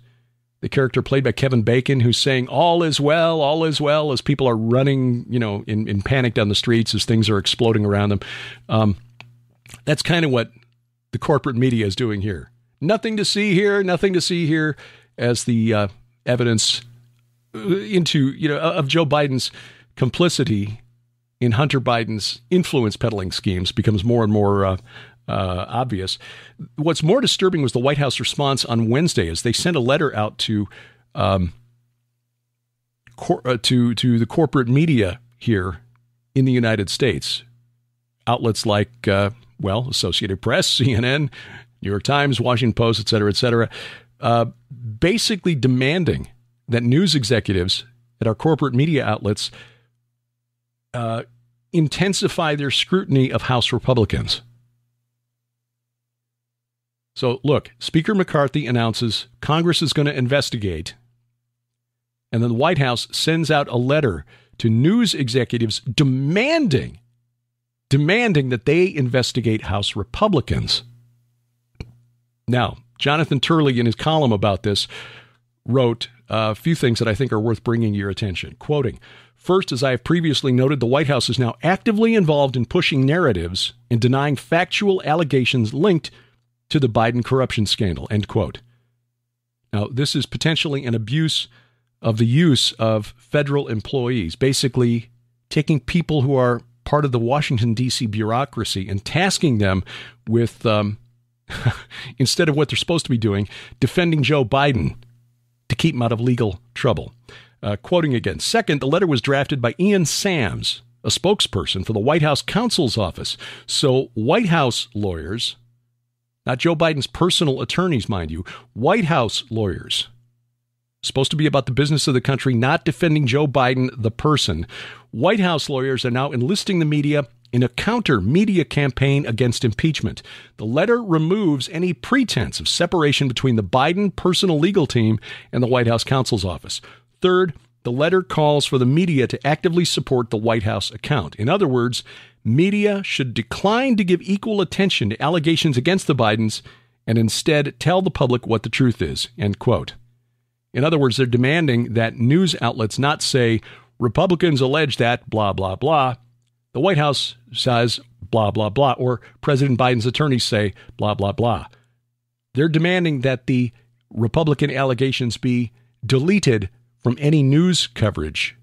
The character played by Kevin Bacon who's saying, all is well, as people are running, in panic down the streets as things are exploding around them. That's kind of what the corporate media is doing here. Nothing to see here, as the evidence of Joe Biden's complicity in Hunter Biden's influence peddling schemes becomes more and more obvious. What's more disturbing was the White House response on Wednesday as they sent a letter out to the corporate media here in the United States. Outlets like, Associated Press, CNN, New York Times, Washington Post, et cetera, basically demanding that news executives at our corporate media outlets intensify their scrutiny of House Republicans. So, look, Speaker McCarthy announces Congress is going to investigate, and then the White House sends out a letter to news executives demanding that they investigate House Republicans. Now, Jonathan Turley, in his column about this, wrote a few things that I think are worth bringing to your attention. Quoting, "First, as I have previously noted, the White House is now actively involved in pushing narratives and denying factual allegations linked to the Biden corruption scandal," end quote. Now, this is potentially an abuse of the use of federal employees, basically taking people who are part of the Washington, D.C. bureaucracy and tasking them with, instead of what they're supposed to be doing, defending Joe Biden to keep him out of legal trouble. Quoting again, "Second, the letter was drafted by Ian Sams, a spokesperson for the White House counsel's office. So White House lawyers, not Joe Biden's personal attorneys, mind you, White House lawyers, supposed to be about the business of the country, not defending Joe Biden, the person. White House lawyers are now enlisting the media in a counter-media campaign against impeachment. The letter removes any pretense of separation between the Biden personal legal team and the White House counsel's office. Third, the letter calls for the media to actively support the White House account. In other words, media should decline to give equal attention to allegations against the Bidens and instead tell the public what the truth is, end quote. In other words, they're demanding that news outlets not say, Republicans allege that, blah, blah, blah. The White House says, blah, blah, blah, or President Biden's attorneys say, blah, blah, blah. They're demanding that the Republican allegations be deleted from any news coverage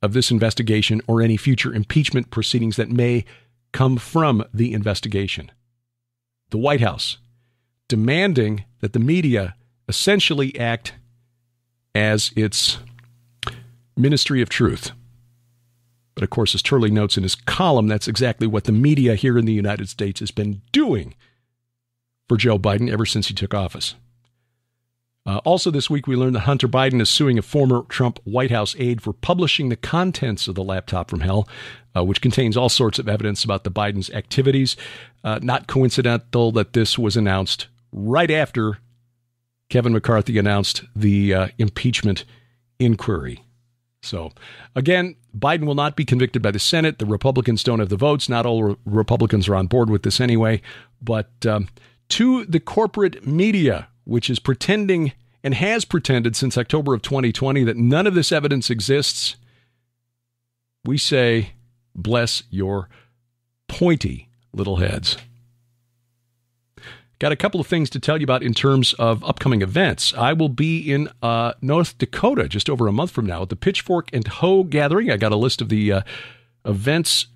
of this investigation or any future impeachment proceedings that may come from the investigation. The White House demanding that the media essentially act as its ministry of truth. But of course, as Turley notes in his column, that's exactly what the media here in the United States has been doing for Joe Biden ever since he took office. Also this week, we learned that Hunter Biden is suing a former Trump White House aide for publishing the contents of the laptop from hell, which contains all sorts of evidence about the Bidens' activities. Not coincidental that this was announced right after Kevin McCarthy announced the impeachment inquiry. So, again, Biden will not be convicted by the Senate. The Republicans don't have the votes. Not all Republicans are on board with this anyway. But to the corporate media, which is pretending and has pretended since October of 2020 that none of this evidence exists, we say, bless your pointy little heads. Got a couple of things to tell you about in terms of upcoming events. I will be in North Dakota just over a month from now at the Pitchfork and Hoe Gathering. I got a list of the events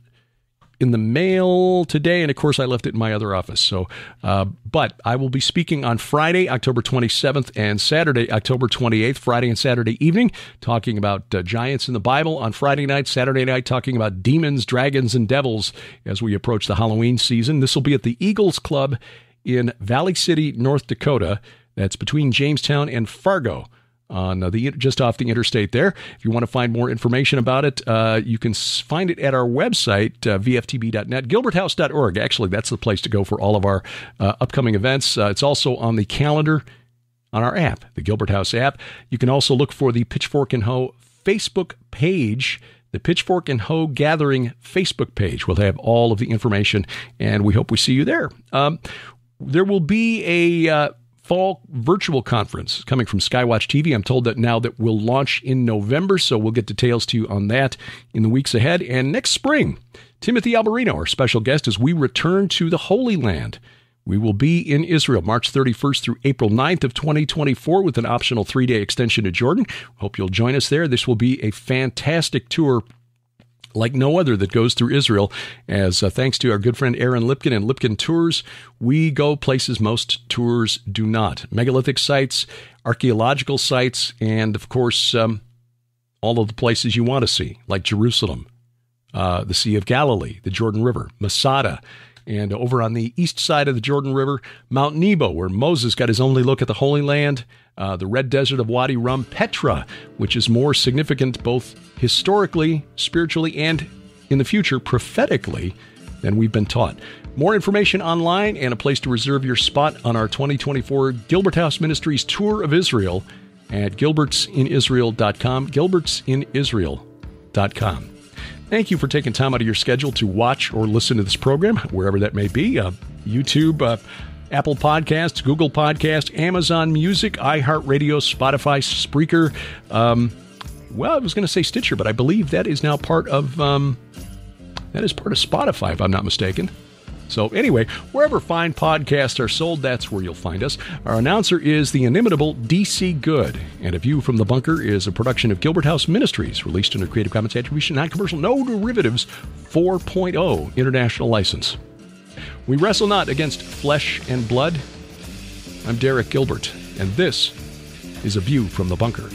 in the mail today, and of course I left it in my other office. So, but I will be speaking on Friday, October 27th, and Saturday, October 28th, Friday and Saturday evening, talking about giants in the Bible. On Friday night, Saturday night, talking about demons, dragons, and devils as we approach the Halloween season. This will be at the Eagles Club in Valley City, North Dakota. That's between Jamestown and Fargo, on just off the interstate there. If you want to find more information about it, you can find it at our website, VFTB.net, gilberthouse.org. Actually, that's the place to go for all of our upcoming events. It's also on the calendar on our app, the Gilbert House app. You can also look for the Pitchfork and Hoe Facebook page, the Pitchfork and Hoe Gathering Facebook page. We'll have all of the information, and we hope we see you there. There will be a fall virtual conference coming from Skywatch TV. I'm told that now that will launch in November, so we'll get details to you on that in the weeks ahead. And next spring, Timothy Alberino, our special guest, as we return to the Holy Land. We will be in Israel March 31st through April 9th of 2024 with an optional 3-day extension to Jordan. Hope you'll join us there. This will be a fantastic tour like no other that goes through Israel, as thanks to our good friend Aaron Lipkin and Lipkin Tours, we go places most tours do not. Megalithic sites, archaeological sites, and of course, all of the places you want to see, like Jerusalem, the Sea of Galilee, the Jordan River, Masada, and over on the east side of the Jordan River, Mount Nebo, where Moses got his only look at the Holy Land, the Red Desert of Wadi Rum, Petra, which is more significant both historically, spiritually, and in the future, prophetically, than we've been taught. More information online and a place to reserve your spot on our 2024 Gilbert House Ministries Tour of Israel at gilbertsinisrael.com, gilbertsinisrael.com. Thank you for taking time out of your schedule to watch or listen to this program, wherever that may be. YouTube, Apple Podcasts, Google Podcasts, Amazon Music, iHeartRadio, Spotify, Spreaker. Well, I was going to say Stitcher, but I believe that is now part of Spotify, if I'm not mistaken. So anyway, wherever fine podcasts are sold, that's where you'll find us. Our announcer is the inimitable D.C. Good, and A View from the Bunker is a production of Gilbert House Ministries, released under Creative Commons Attribution, Non-Commercial, No Derivatives 4.0 International License. We wrestle not against flesh and blood. I'm Derek Gilbert, and this is A View from the Bunker.